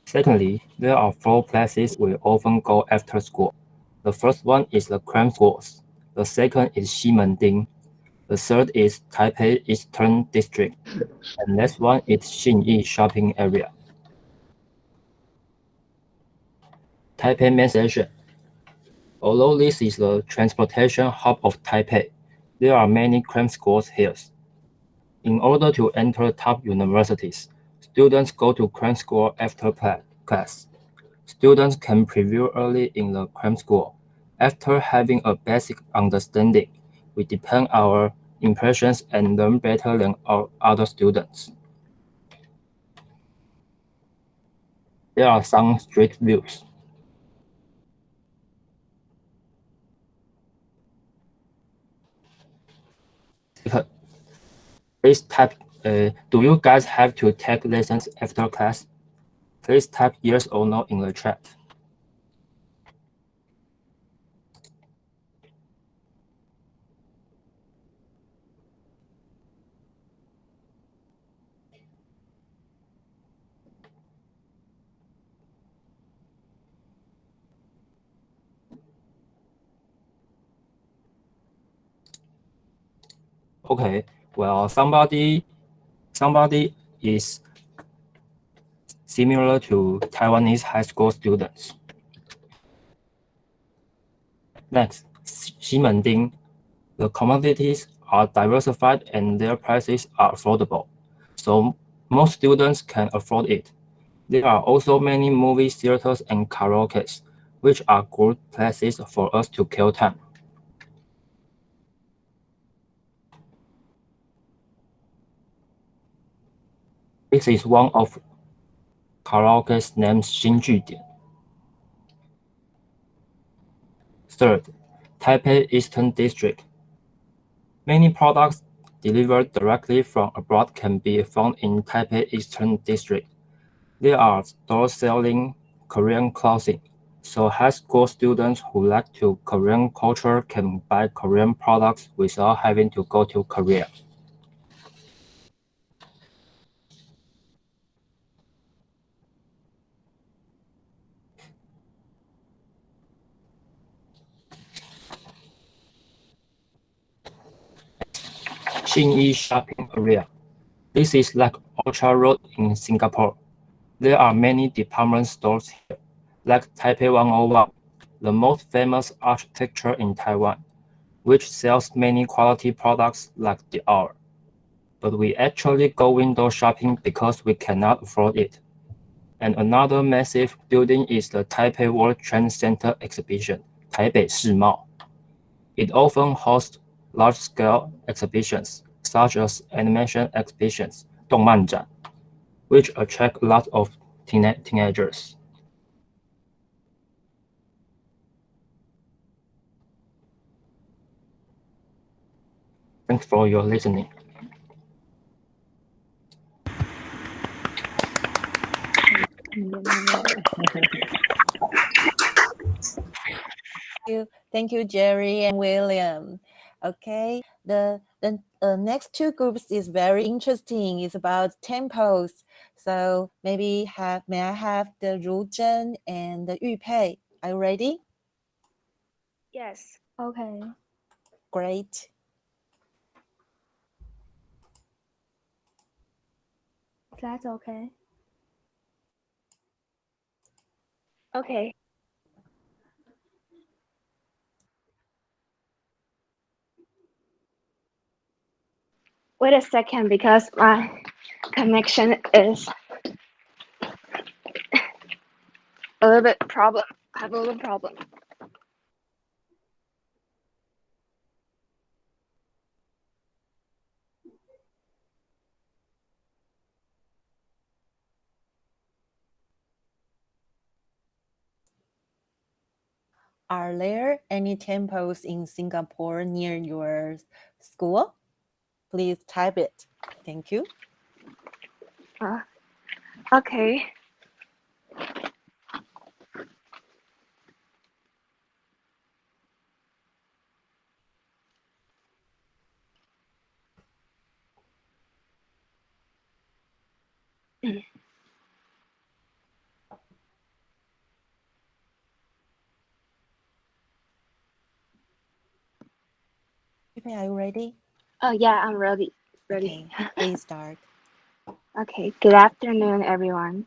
Secondly, there are 4 places we often go after school. The first one is the cram schools. The second is Ximending. The third is Taipei Eastern District. And next one is Xinyi Shopping Area. Taipei Main Station. Although this is the transportation hub of Taipei, there are many cram schools here. In order to enter top universities, students go to cram school after class. Students can preview early in the cram school. After having a basic understanding, we deepen our impressions and learn better than other students. There are some strict rules. Please type, do you guys have to take lessons after class? Please type yes or no in the chat. Okay, well, somebody is similar to Taiwanese high school students. Next, Ximending. The commodities are diversified and their prices are affordable, so most students can afford it. There are also many movie theaters and karaokes, which are good places for us to kill time. This is one of karaoke's named 新据点. Third, Taipei Eastern District. Many products delivered directly from abroad can be found in Taipei Eastern District. There are stores selling Korean clothing, so high school students who like to Korean culture can buy Korean products without having to go to Korea. Xinyi Shopping Area. This is like Orchard Road in Singapore. There are many department stores here, like Taipei 101, the most famous architecture in Taiwan, which sells many quality products like Dior. But we actually go window shopping because we cannot afford it. And another massive building is the Taipei World Trade Center exhibition, Taipei Shimao. It often hosts large-scale exhibitions, such as animation exhibitions, 动漫展, which attract lots of teenagers. Thanks for your listening. Thank you, Jerry and William. Okay, the next two groups is very interesting. It's about tempos. So may I have the Ru Zhen and the Yu Pei? Are you ready? Yes. Okay. Great. That's okay. Okay. Wait a second because my connection is a little bit problem. I have a little problem. Are there any temples in Singapore near your school? Please type it. Thank you. Okay. Okay, are you ready? Oh yeah, I'm ready. Okay, please start. Okay, good afternoon, everyone.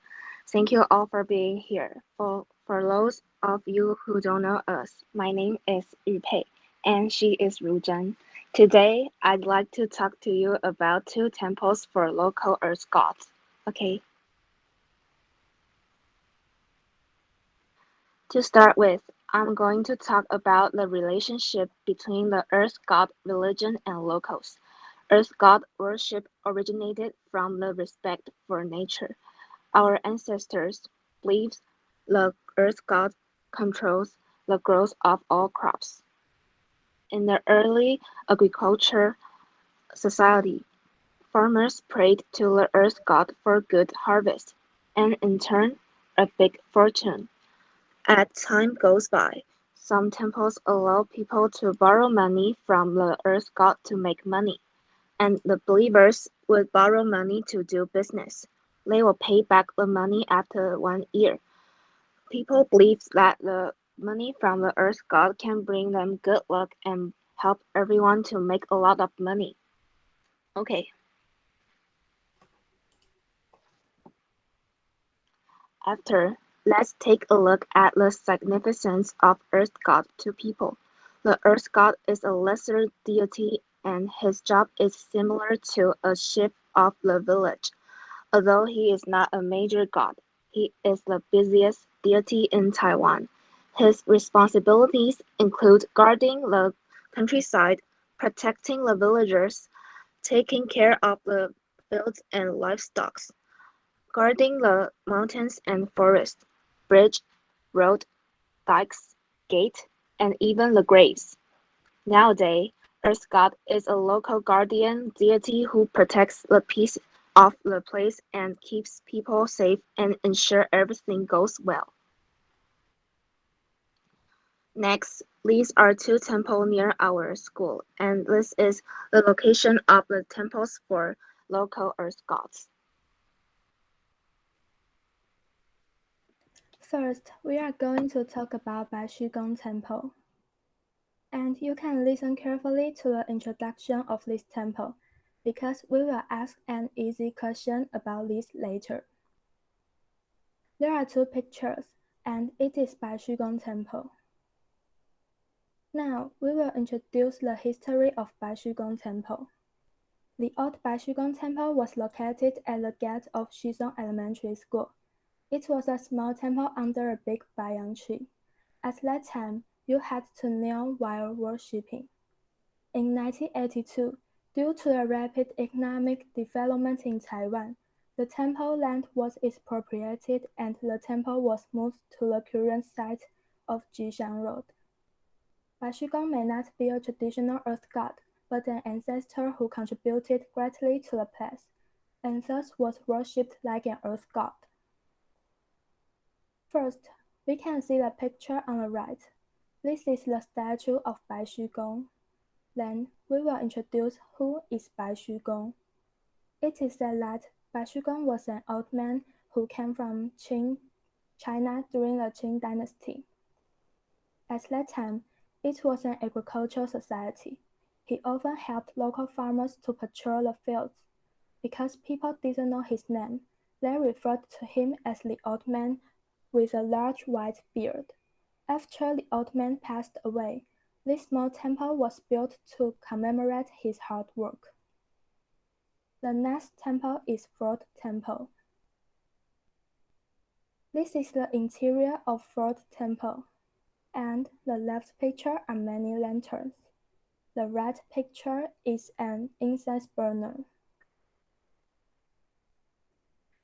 Thank you all for being here. For those of you who don't know us, my name is Yu Pei, and she is Ru Zhen. Today, I'd like to talk to you about two temples for local earth gods. Okay. To start with, I'm going to talk about the relationship between the earth god religion and locals. Earth god worship originated from the respect for nature. Our ancestors believed the Earth god controls the growth of all crops. In the early agriculture society, farmers prayed to the Earth god for good harvest, and in turn, a big fortune. As time goes by, some temples allow people to borrow money from the Earth god to make money, and the believers would borrow money to do business. They will pay back the money after 1 year. People believe that the money from the Earth god can bring them good luck and help everyone to make a lot of money. Okay. After, let's take a look at the significance of Earth God to people. The Earth God is a lesser deity and his job is similar to a chief of the village. Although he is not a major god, he is the busiest deity in Taiwan. His responsibilities include guarding the countryside, protecting the villagers, taking care of the fields and livestock, guarding the mountains and forests, bridge, road, dikes, gate, and even the graves. Nowadays, Earth God is a local guardian deity who protects the peace of the place and keeps people safe and ensure everything goes well. Next, these are two temples near our school, and this is the location of the temples for local Earth gods. First, we are going to talk about Baishugong Temple. And you can listen carefully to the introduction of this temple, because we will ask an easy question about this later. There are two pictures, and it is Baishugong Temple. Now, we will introduce the history of Baishugong Temple. The old Baishugong Temple was located at the gate of Shizong Elementary School. It was a small temple under a big banyan tree. At that time, you had to kneel while worshipping. In 1982, due to the rapid economic development in Taiwan, the temple land was expropriated and the temple was moved to the current site of Jixiang Road. Baishugong may not be a traditional earth god, but an ancestor who contributed greatly to the place, and thus was worshipped like an earth god. First, we can see the picture on the right. This is the statue of Baishugong. Then, we will introduce who is Baishugong. It is said that Baishugong was an old man who came from Qing, China during the Qing dynasty. At that time, it was an agricultural society. He often helped local farmers to patrol the fields. Because people didn't know his name, they referred to him as the old man with a large white beard. After the old man passed away, this small temple was built to commemorate his hard work. The next temple is Fourth Temple. This is the interior of Fourth Temple, and the left picture are many lanterns. The right picture is an incense burner.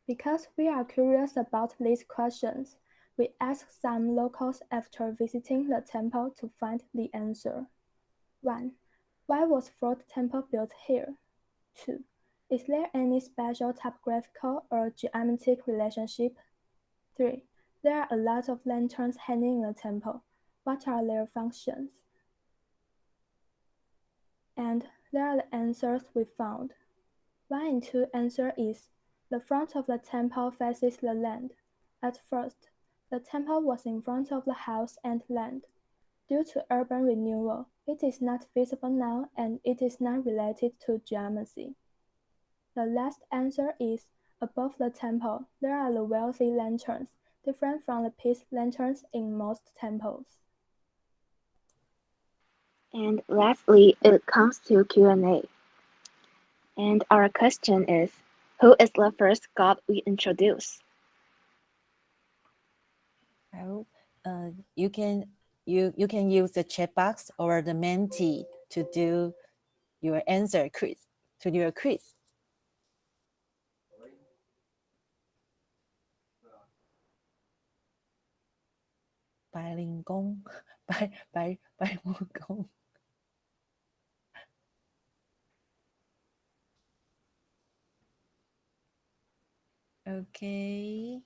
Because we are curious about these questions, we asked some locals after visiting the temple to find the answer. 1. Why was Fourth Temple built here? 2. Is there any special topographical or geometric relationship? 3. There are a lot of lanterns hanging in the temple. What are their functions? And there are the answers we found. 1 and 2 answer is, the front of the temple faces the land. At first, the temple was in front of the house and land. Due to urban renewal, it is not visible now and it is not related to geometry. The last answer is, above the temple, there are the wealthy lanterns, different from the peace lanterns in most temples. And lastly, it comes to Q&A. And our question is, who is the first god we introduce? Well, you can use the chat box or the Menti to do your answer quiz. to your quiz. Bai Ling Gong, Bai Wu Gong. Okay.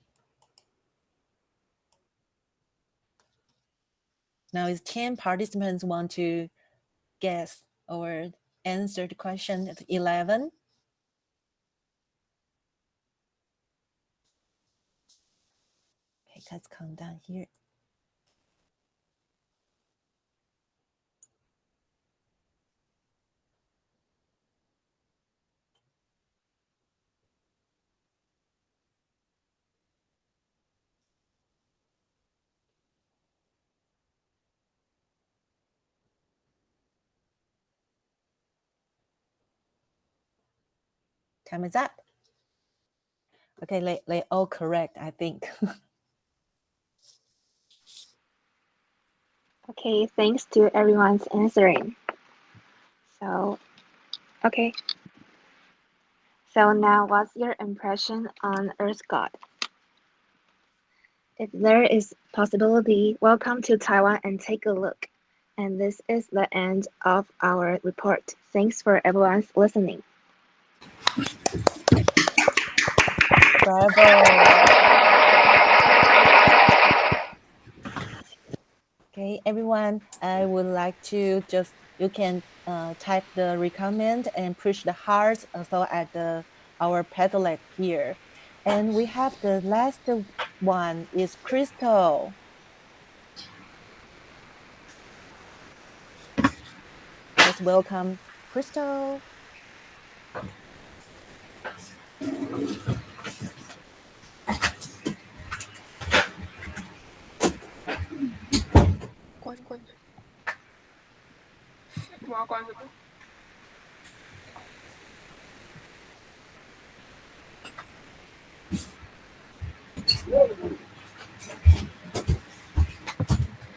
Now it's 10 participants want to guess or answer the question at 11. Okay, let's count down here. Time is up. Okay, they all correct, I think. Okay, thanks to everyone's answering. So, okay. So now what's your impression on Earth God? If there is possibility, welcome to Taiwan and take a look. And this is the end of our report. Thanks for everyone's listening. Bravo. Okay, everyone, I would like to you can type the recommend and push the hearts also at our Padlet here. And we have the last one is Crystal. Let's welcome Crystal.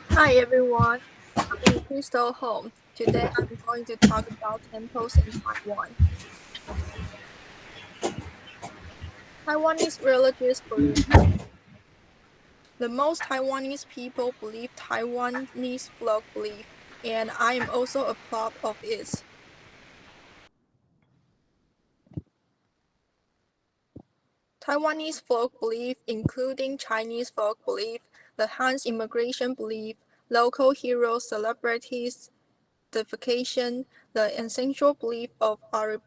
Hi everyone, I'm Crystal Home. Today I'm going to talk about temples in Taiwan. Taiwanese religious belief. The most Taiwanese people believe Taiwanese folk belief, and I am also a part of it. Taiwanese folk belief, including Chinese folk belief, the Han's immigration belief, local heroes, celebrities, deification, the ancestral belief of our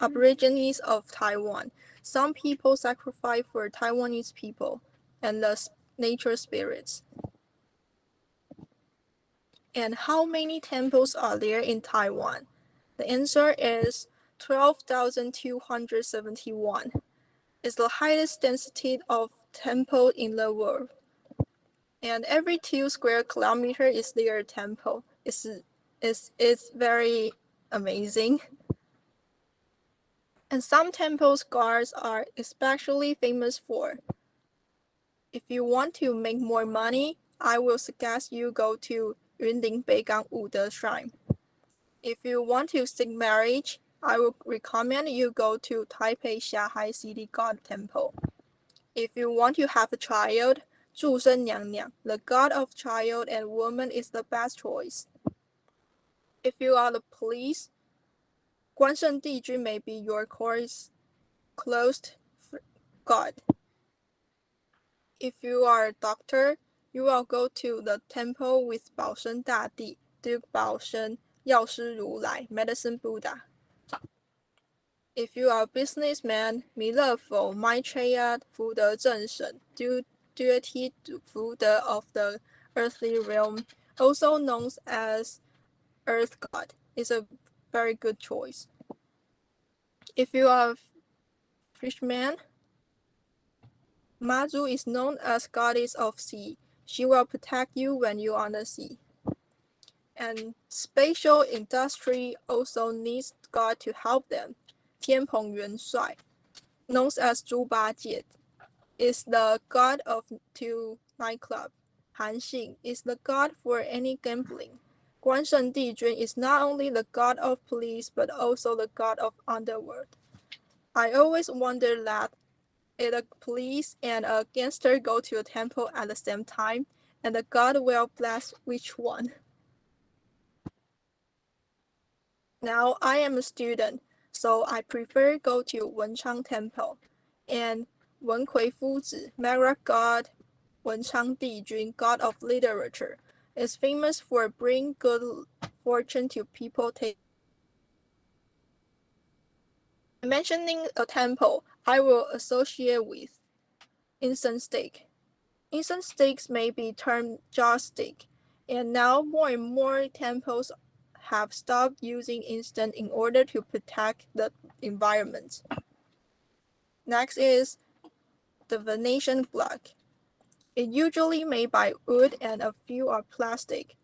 Aborigines of Taiwan. Some people sacrifice for Taiwanese people and the nature spirits. And how many temples are there in Taiwan? The answer is 12,271. It's the highest density of temple in the world. And every 2 square kilometers is there a temple. It's very amazing. And some temples guards are especially famous for. If you want to make more money, I will suggest you go to Yunlin Beigang Wude Shrine. If you want to seek marriage, I would recommend you go to Taipei Xiahai City God Temple. If you want to have a child, 祝生娘娘, the god of child and woman, is the best choice. If you are the police, 关圣帝君 may be your close god. If you are a doctor, you will go to the temple with 保生大帝, Duke 保生, 药师如来, Medicine Buddha. If you are a businessman, 弥勒佛, Maitreya, 福德正神, deity Buddha of the earthly realm, also known as Earth God, is a very good choice. If you are a fisherman, Mazu is known as goddess of sea. She will protect you when you are on the sea. And spatial industry also needs God to help them. 天蓬元帅, known as 猪八戒, is the god of two nightclub. Han Xing is the god for any gambling. Guanshen Dijun is not only the god of police but also the god of underworld. I always wonder that if a police and a gangster go to a temple at the same time, and the god will bless which one. Now I am a student, so I prefer go to Wenchang Temple, and Wenkui Fuzi, Mara god, Wenchang Dijun, god of literature, is famous for bringing good fortune to people. Mentioning a temple, I will associate with incense stick. Incense sticks may be termed joss-stick, and now more and more temples have stopped using incense in order to protect the environment. Next is the Venetian block. It usually made by wood and a few are plastic.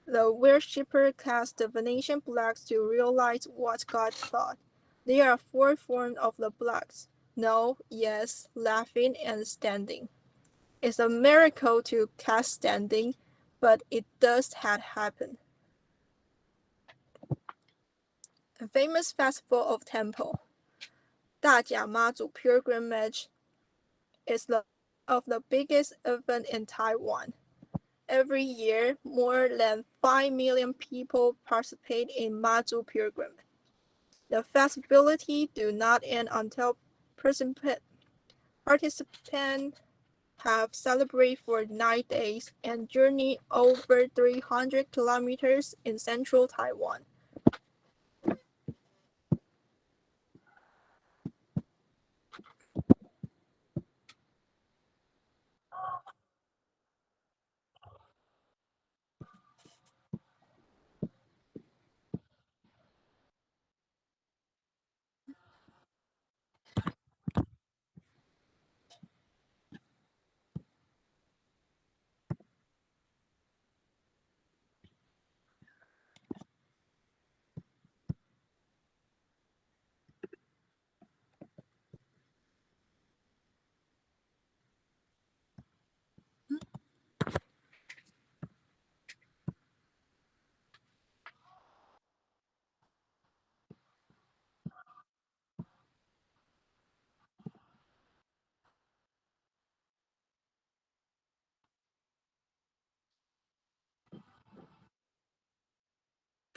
The worshipper cast the Venetian blocks to realize what God thought. There are 4 forms of the blocks: no, yes, laughing, and standing. It's a miracle to cast standing, but it does have happened. A famous festival of temple, 大甲妈祖 pilgrimage, is the biggest event in Taiwan. Every year, more than 5 million people participate in Mazu pilgrimage. The festivities do not end until participants have celebrated for 9 days and journey over 300 kilometers in central Taiwan.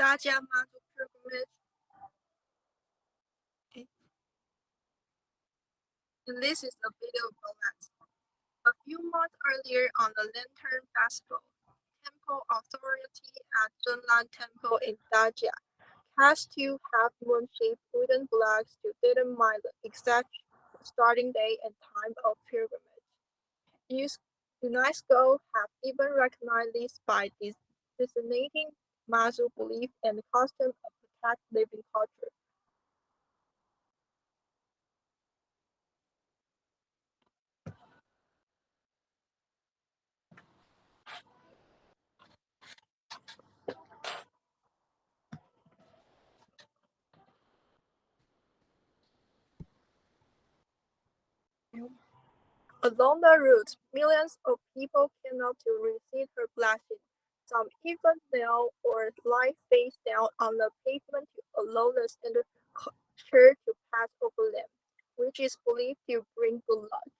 Daja Mazu pilgrimage. And this is a video of that. A few months earlier on the Lantern Festival, temple authority at Zhenlan Temple in Daja cast 2 half-moon-shaped wooden blocks to determine the exact starting day and time of pilgrimage. UNESCO have even recognized this by designating Mazu belief and custom a protected living culture. Along the route, millions of people came out to receive her blessing. Some even knelt or lie face down on the pavement to allow the standard church to pass over them, which is believed to bring good luck.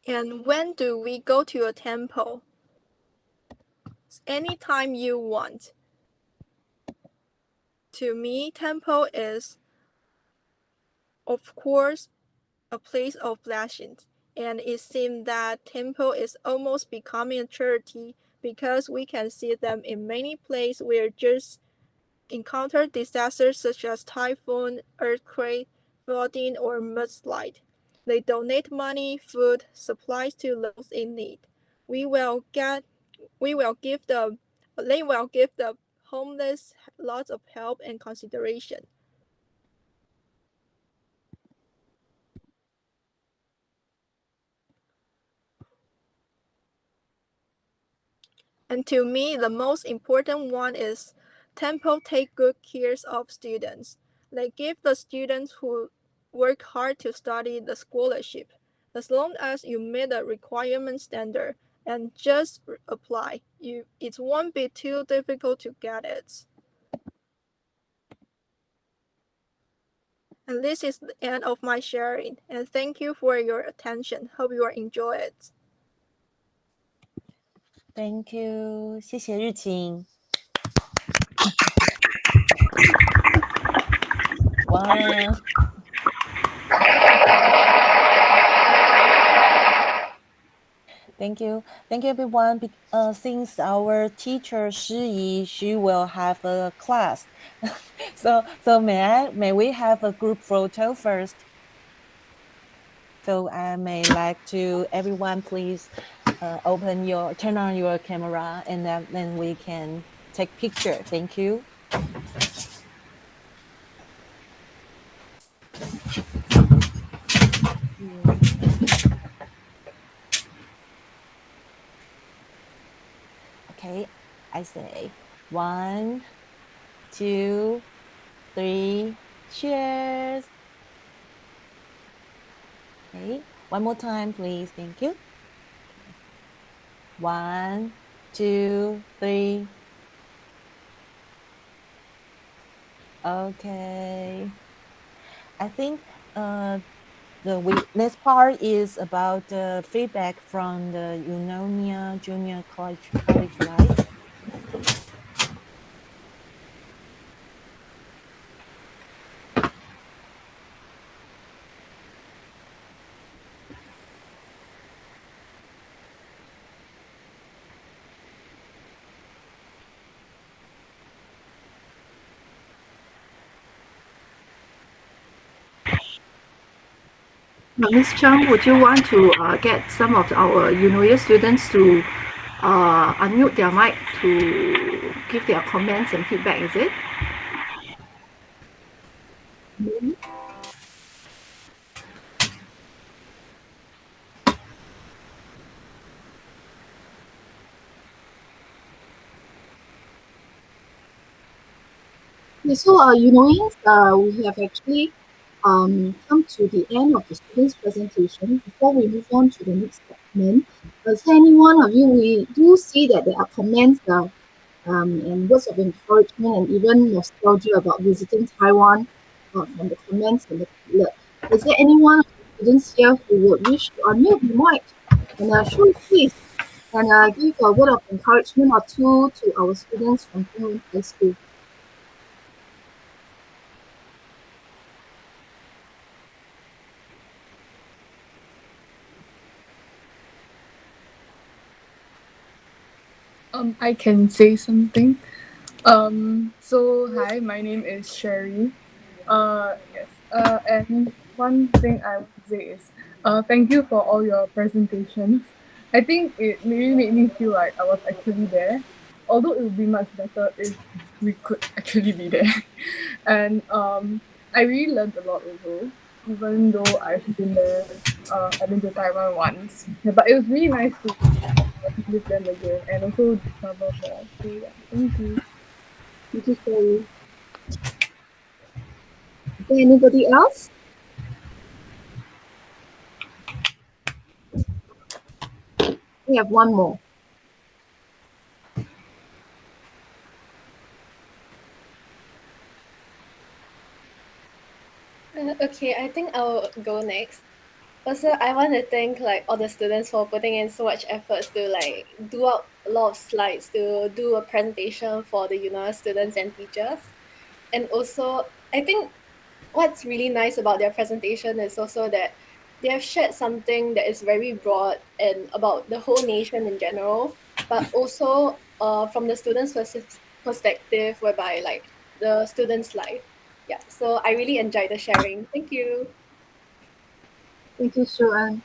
And when do we go to a temple? Anytime you want. To me, temple is, of course, a place of blessings, and it seems that temple is almost becoming a charity because we can see them in many places where just encounter disasters such as typhoon, earthquake, flooding, or mudslide. They donate money, food, supplies to those in need. They will give the homeless lots of help and consideration. And to me, the most important one is Temple take good care of students. They give the students who work hard to study the scholarship. As long as you meet the requirement standard and just apply, it won't be too difficult to get it. And this is the end of my sharing. And thank you for your attention. Hope you enjoy it. Thank you，谢谢日晴。哇。Thank you everyone. Since our teacher Shi, she will have a class. so may we have a group photo first? So I may like to everyone please turn on your camera and then we can take picture. Thank you. Okay, I say 1, 2, 3, cheers. Okay, one more time, please. Thank you. 1, 2, 3. Okay. I think the next part is about the feedback from the Eunonia Junior College, right? Ms. Chang, would you want to get some of our UNOIA students to unmute their mic to give their comments and feedback, is it? Okay, so UNOIANs, we have actually come to the end of the students' presentation. Before we move on to the next segment, is there any one of you, we do see that there are comments and words of encouragement and even nostalgia about visiting Taiwan from the comments and the alert. Is there anyone of the students here who would wish to unmute the mic and show face and give a word of encouragement or two to our students from Taiwan High School? I can say something. So hi, my name is Sherry. Yes. And one thing I would say is, thank you for all your presentations. I think it really made me feel like I was actually there. Although it would be much better if we could actually be there. And I really learned a lot also, even though I've been there. I've been to Taiwan once. Yeah, but it was really nice to visit them again and also discover more. So yeah, thank you. Thank you, Sherry. Is there anybody else? We have one more. Okay, I think I'll go next. Also, I want to thank like all the students for putting in so much efforts to like do out a lot of slides to do a presentation for the students and teachers. And also, I think what's really nice about their presentation is also that they have shared something that is very broad and about the whole nation in general, but also from the students' perspective, whereby like the students' life. Yeah, so I really enjoyed the sharing. Thank you. Thank you, Shuan.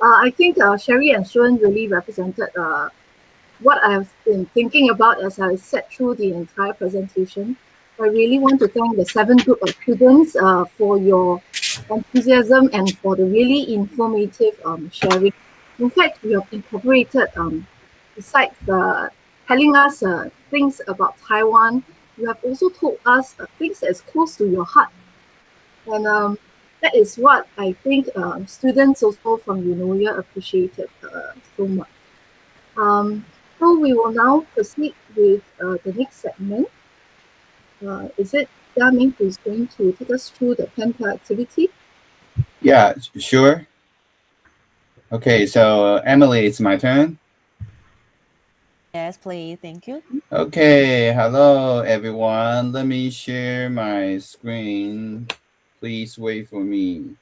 I think Sherry and Shuan really represented what I've been thinking about as I sat through the entire presentation. I really want to thank the 7 group of students for your enthusiasm and for the really informative sharing. In fact, we have incorporated, besides telling us things about Taiwan, you have also told us things that is close to your heart. And that is what I think students also from Eunoia appreciated so much. So we will now proceed with the next segment. Is it Ming who is going to take us through the Penta activity? Yeah, sure. Okay, so Emily, it's my turn. Yes, please. Thank you. Okay, hello everyone. Let me share my screen. Please wait for me.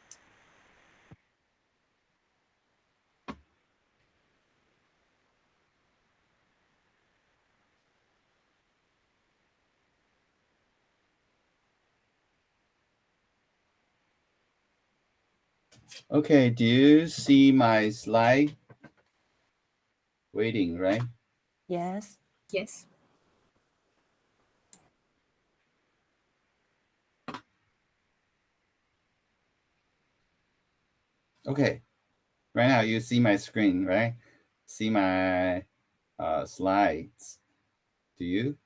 Okay, do you see my slide? Waiting, right? Yes. Yes. Okay, right now you see my screen, right? See my slides. Do you?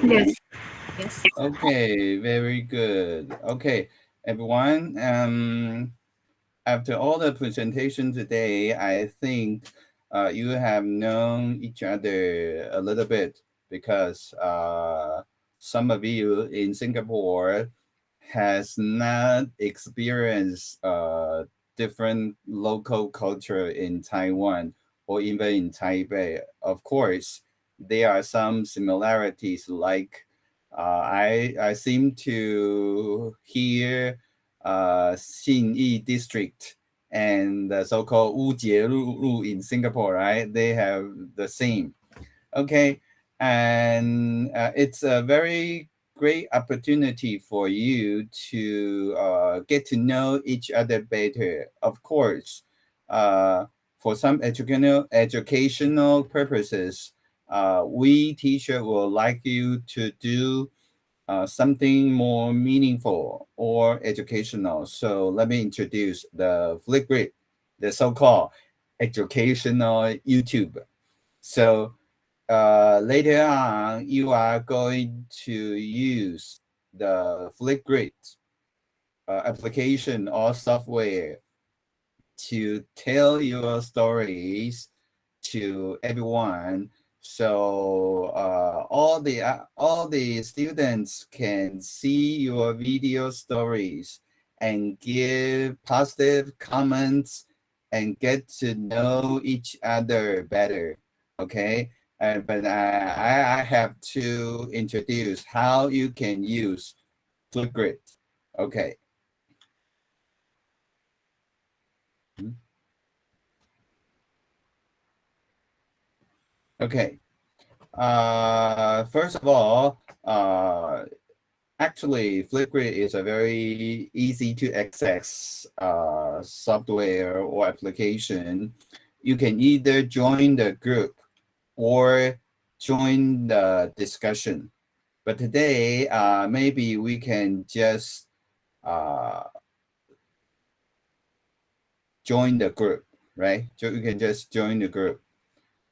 Yes. Yes. Okay, very good. Okay, everyone. After all the presentation today, I think you have known each other a little bit because some of you in Singapore has not experienced different local culture in Taiwan or even in Taipei. Of course, there are some similarities like I seem to hear Xinyi district and the so-called Wujieru in Singapore, right? They have the same. Okay, and it's a very great opportunity for you to get to know each other better. Of course, for some educational purposes, we teacher will like you to do something more meaningful or educational. So let me introduce the Flipgrid, the so-called educational YouTube. So later on, you are going to use the Flipgrid application or software to tell your stories to everyone, so all the students can see your video stories and give positive comments and get to know each other better. Okay, but I have to introduce how you can use Flipgrid. Okay. Okay. First of all, actually, Flipgrid is a very easy to access software or application. You can either join the group or join the discussion. But today, maybe we can just join the group, right? So we can just join the group.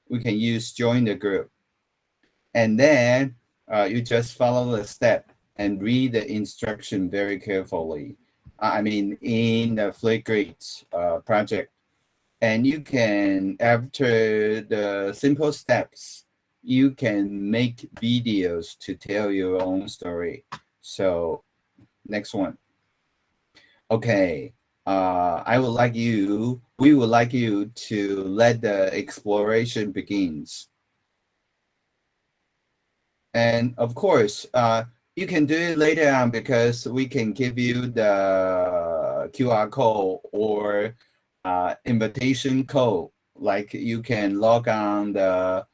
We can use join the group. And then you just follow the step and read the instruction very carefully. I mean, in the Flipgrid project. And you can, after the simple steps, you can make videos to tell your own story. So next one. Okay. We would like you to let the exploration begins. And of course, you can do it later on because we can give you the QR code or invitation code. Like you can log on the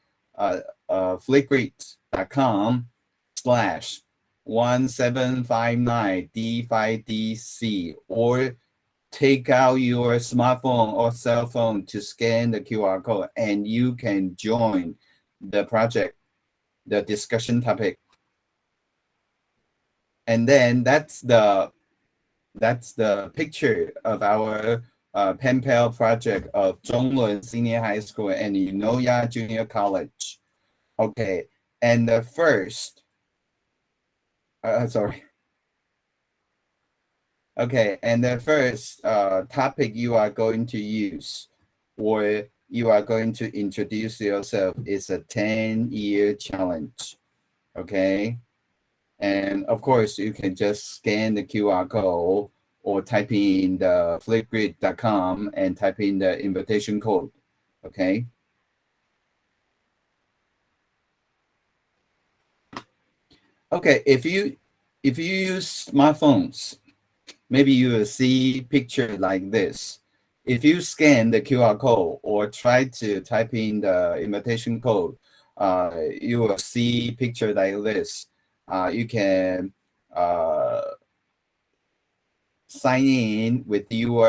flipgrid.com/1759D5DC or take out your smartphone or cell phone to scan the QR code, and you can join the project, the discussion topic. And then that's the picture of our pen pal project of Zhonglun Senior High School and Eunoia Junior College. Okay, and the first, sorry. Okay, and the first topic you are going to use, or you are going to introduce yourself, is a 10-year challenge. Okay, and of course you can just scan the QR code or type in the flipgrid.com and type in the invitation code. Okay. Okay, if you use smartphones, maybe you will see picture like this. If you scan the QR code or try to type in the invitation code, you will see picture like this. You can sign in with your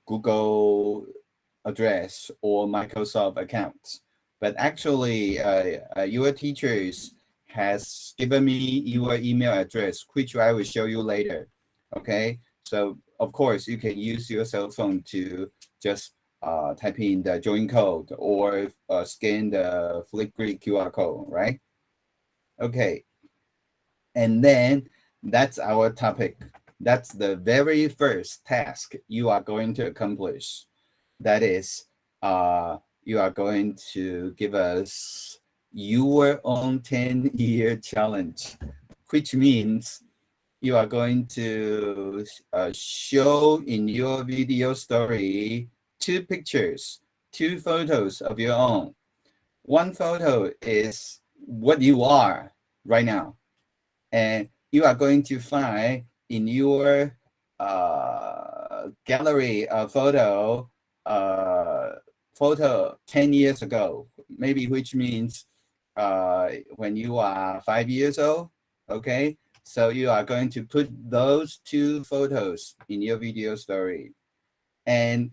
Google address or Microsoft account. But actually, your teachers has given me your email address, which I will show you later. Okay, so of course you can use your cell phone to just type in the join code or scan the Flipgrid QR code, right? Okay, and then that's our topic. That's the very first task you are going to accomplish. That is, you are going to give us your own 10-year challenge, which means you are going to show in your video story 2 pictures, 2 photos of your own. One photo is what you are right now, and you are going to find in your gallery a photo 10 years ago, maybe, which means when you are 5 years old. Okay, so you are going to put those 2 photos in your video story. And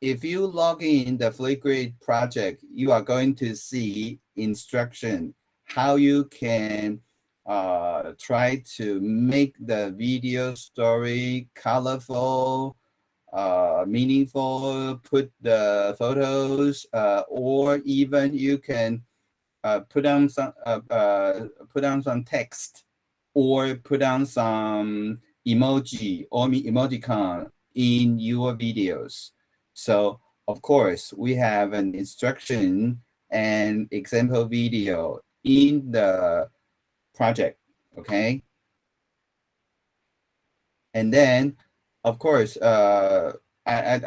if you log in the Flipgrid project, you are going to see instruction how you can try to make the video story colorful, meaningful, put the photos, or even you can put on some text, or put on some emoji or emoticon in your videos. So of course we have an instruction and example video in the project. Okay, and then of course I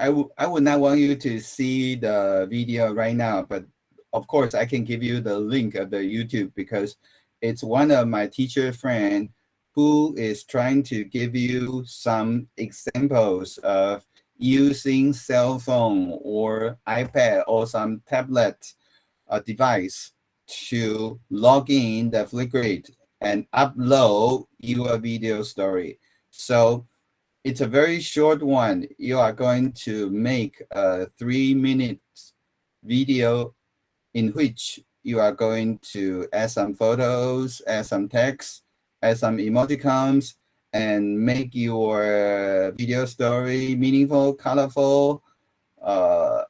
would not want you to see the video right now, but of course I can give you the link of the YouTube, because it's one of my teacher friend who is trying to give you some examples of using cell phone or iPad or some tablet device to log in the Flipgrid and upload your video story. So it's a very short one. You are going to make a 3-minute video in which you are going to add some photos, add some text, add some emoticons, and make your video story meaningful, colorful,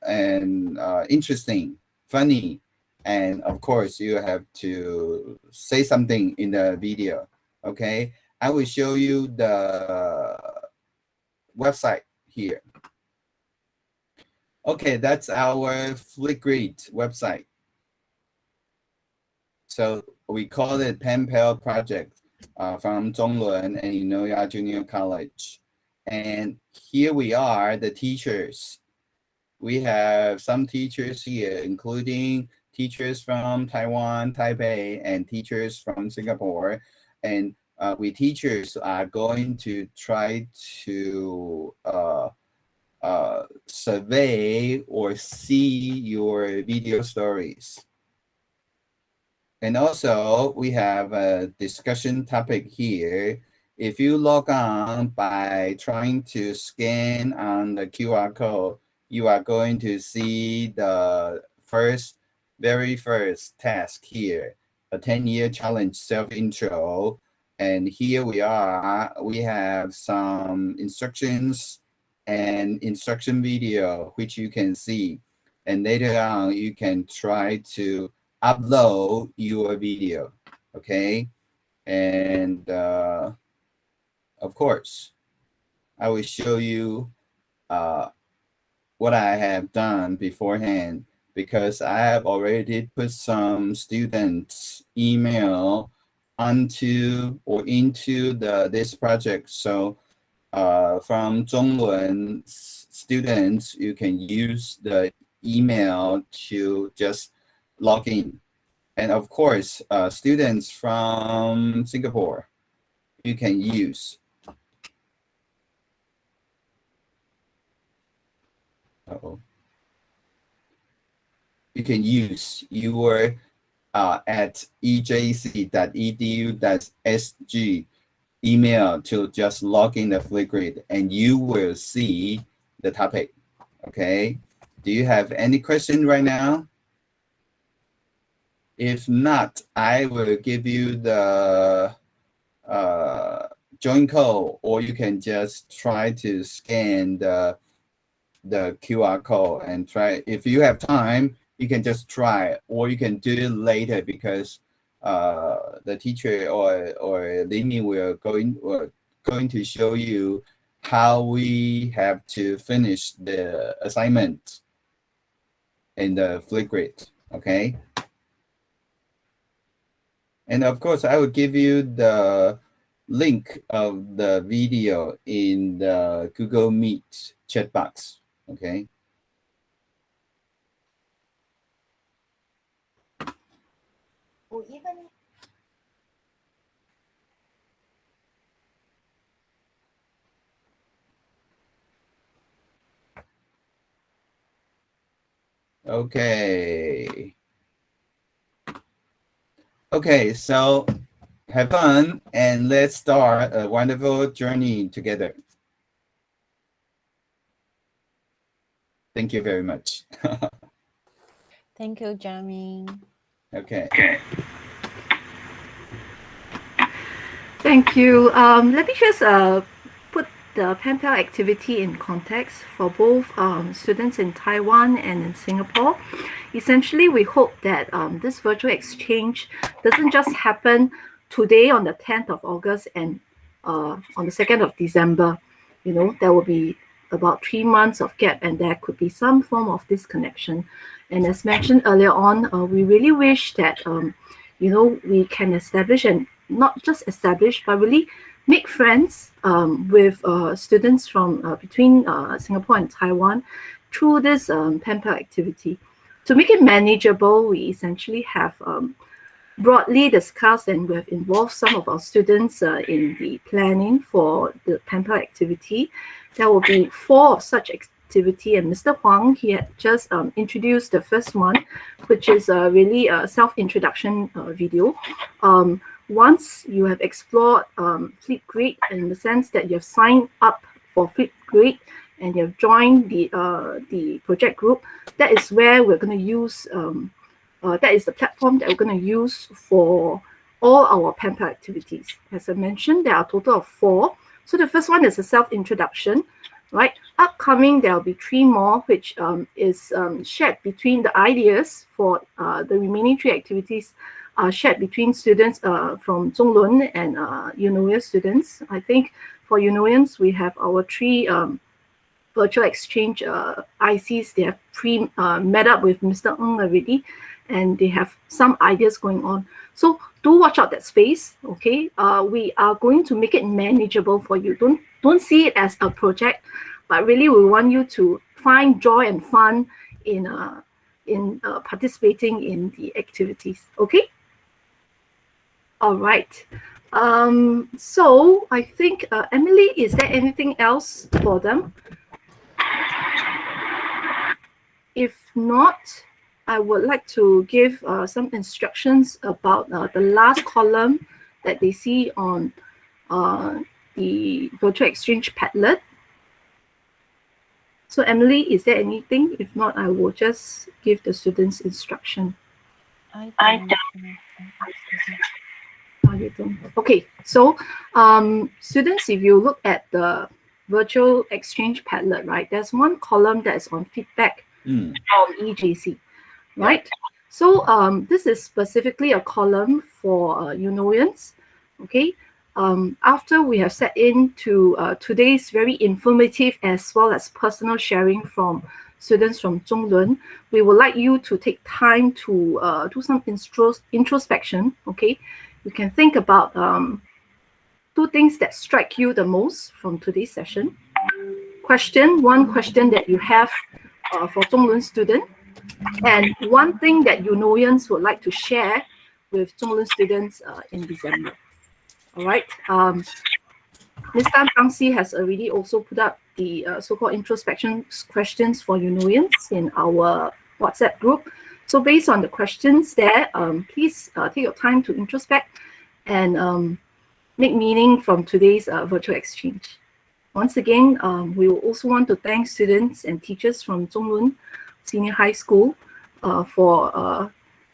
and interesting, funny. And of course, you have to say something in the video. Okay, I will show you the website here. Okay, that's our Flipgrid website. So we call it Pen Pal Project from Zhonglun and Eunoia Junior College. And here we are, the teachers. We have some teachers here, including teachers from Taiwan, Taipei, and teachers from Singapore. And we teachers are going to try to survey or see your video stories. And also we have a discussion topic here. If you log on by trying to scan on the QR code, you are going to see the very first task here, a 10-year challenge self-intro. And here we are, we have some instructions and instruction video, which you can see. And later on, you can try to upload your video, okay? And of course, I will show you what I have done beforehand, because I have already put some students' email onto or into this project. So from Zhongwen students, you can use the email to just log in. And of course, students from Singapore, you can use. You can use your at ejc.edu.sg email to just log in the Flipgrid, and you will see the topic. Okay. Do you have any question right now? If not, I will give you the join code, or you can just try to scan the QR code and try. If you have time, you can just try, or you can do it later, because the teacher or Lini will going to show you how we have to finish the assignment in the Flipgrid. Okay. And of course, I will give you the link of the video in the Google Meet chat box. Okay. Okay. Okay, so have fun and let's start a wonderful journey together. Thank you very much. Thank you, Jamin. Okay. Thank you. Let me just put the pen pal activity in context for both students in Taiwan and in Singapore. Essentially, we hope that this virtual exchange doesn't just happen today on the 10th of August and on the 2nd of December. You know, there will be about 3 months of gap, and there could be some form of disconnection. And as mentioned earlier on, we really wish that you know, we can establish, and not just establish, but really make friends with students from between Singapore and Taiwan through this pen pal activity. To make it manageable, we essentially have broadly discussed, and we have involved some of our students in the planning for the pen pal activity. There will be 4 of such activity, and Mr. Huang, he had just introduced the first one, which is really a self-introduction video. Once you have explored Flipgrid, in the sense that you have signed up for Flipgrid and you have joined the project group, that is where we're going to use, that is the platform that we're going to use for all our pen pal activities. As I mentioned, there are a total of 4. So the first one is a self-introduction, right? Upcoming, there will be 3 more, which is shared between the ideas for the remaining 3 activities are shared between students from Zhonglun and UNOIA students. I think for UNOIANs, we have our 3 virtual exchange ICs. They have met up with Mr. Ng already, and they have some ideas going on. So do watch out that space, okay? We are going to make it manageable for you. Don't see it as a project, but really we want you to find joy and fun in participating in the activities, okay? All right. So I think, Emily, is there anything else for them? If not, I would like to give some instructions about the last column that they see on the virtual exchange Padlet. So Emily, is there anything? If not, I will just give the students instruction. I You don't. Okay, so students, if you look at the virtual exchange Padlet, right, there's one column that is on feedback from EJC, right? So this is specifically a column for UNOians, okay? After we have set into today's very informative as well as personal sharing from students from Zhonglun, we would like you to take time to do some introspection, okay? You can think about 2 things that strike you the most from today's session. One question that you have for Zhonglun student, and one thing that UNOians would like to share with Zhonglun students in December. All right. Ms. Tan Pangxi has already also put up the so-called introspection questions for UNOians in our WhatsApp group. So based on the questions there, please take your time to introspect and make meaning from today's virtual exchange. Once again, we will also want to thank students and teachers from Zhonglun Senior High School for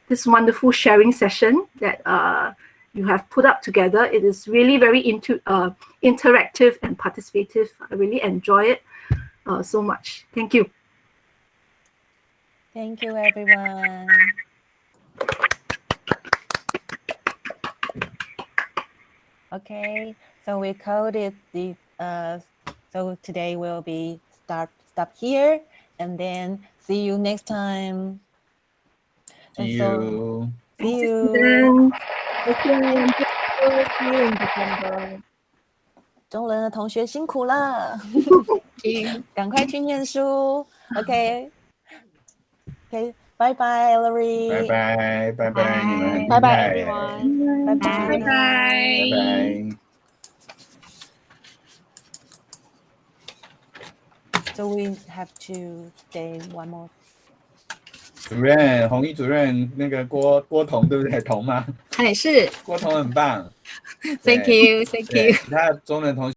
this wonderful sharing session that you have put up together. It is really very interactive and participative. I really enjoy it so much. Thank you. Thank you, everyone. Okay, so we coded the so today will be stop here, and then see you next time. See you. See you. Thank you. See you in December. 中人的同学辛苦了，赶快去念书。OK， 拜拜 Ellery， 拜拜，你们很厉拜拜害耶， everyone， 拜拜拜拜。So we have to stay one more. 主任，弘毅主任，那个郭彤对不对？彤吗？哎，是。郭彤很棒。 Thank you, thank you. 其他中人同学。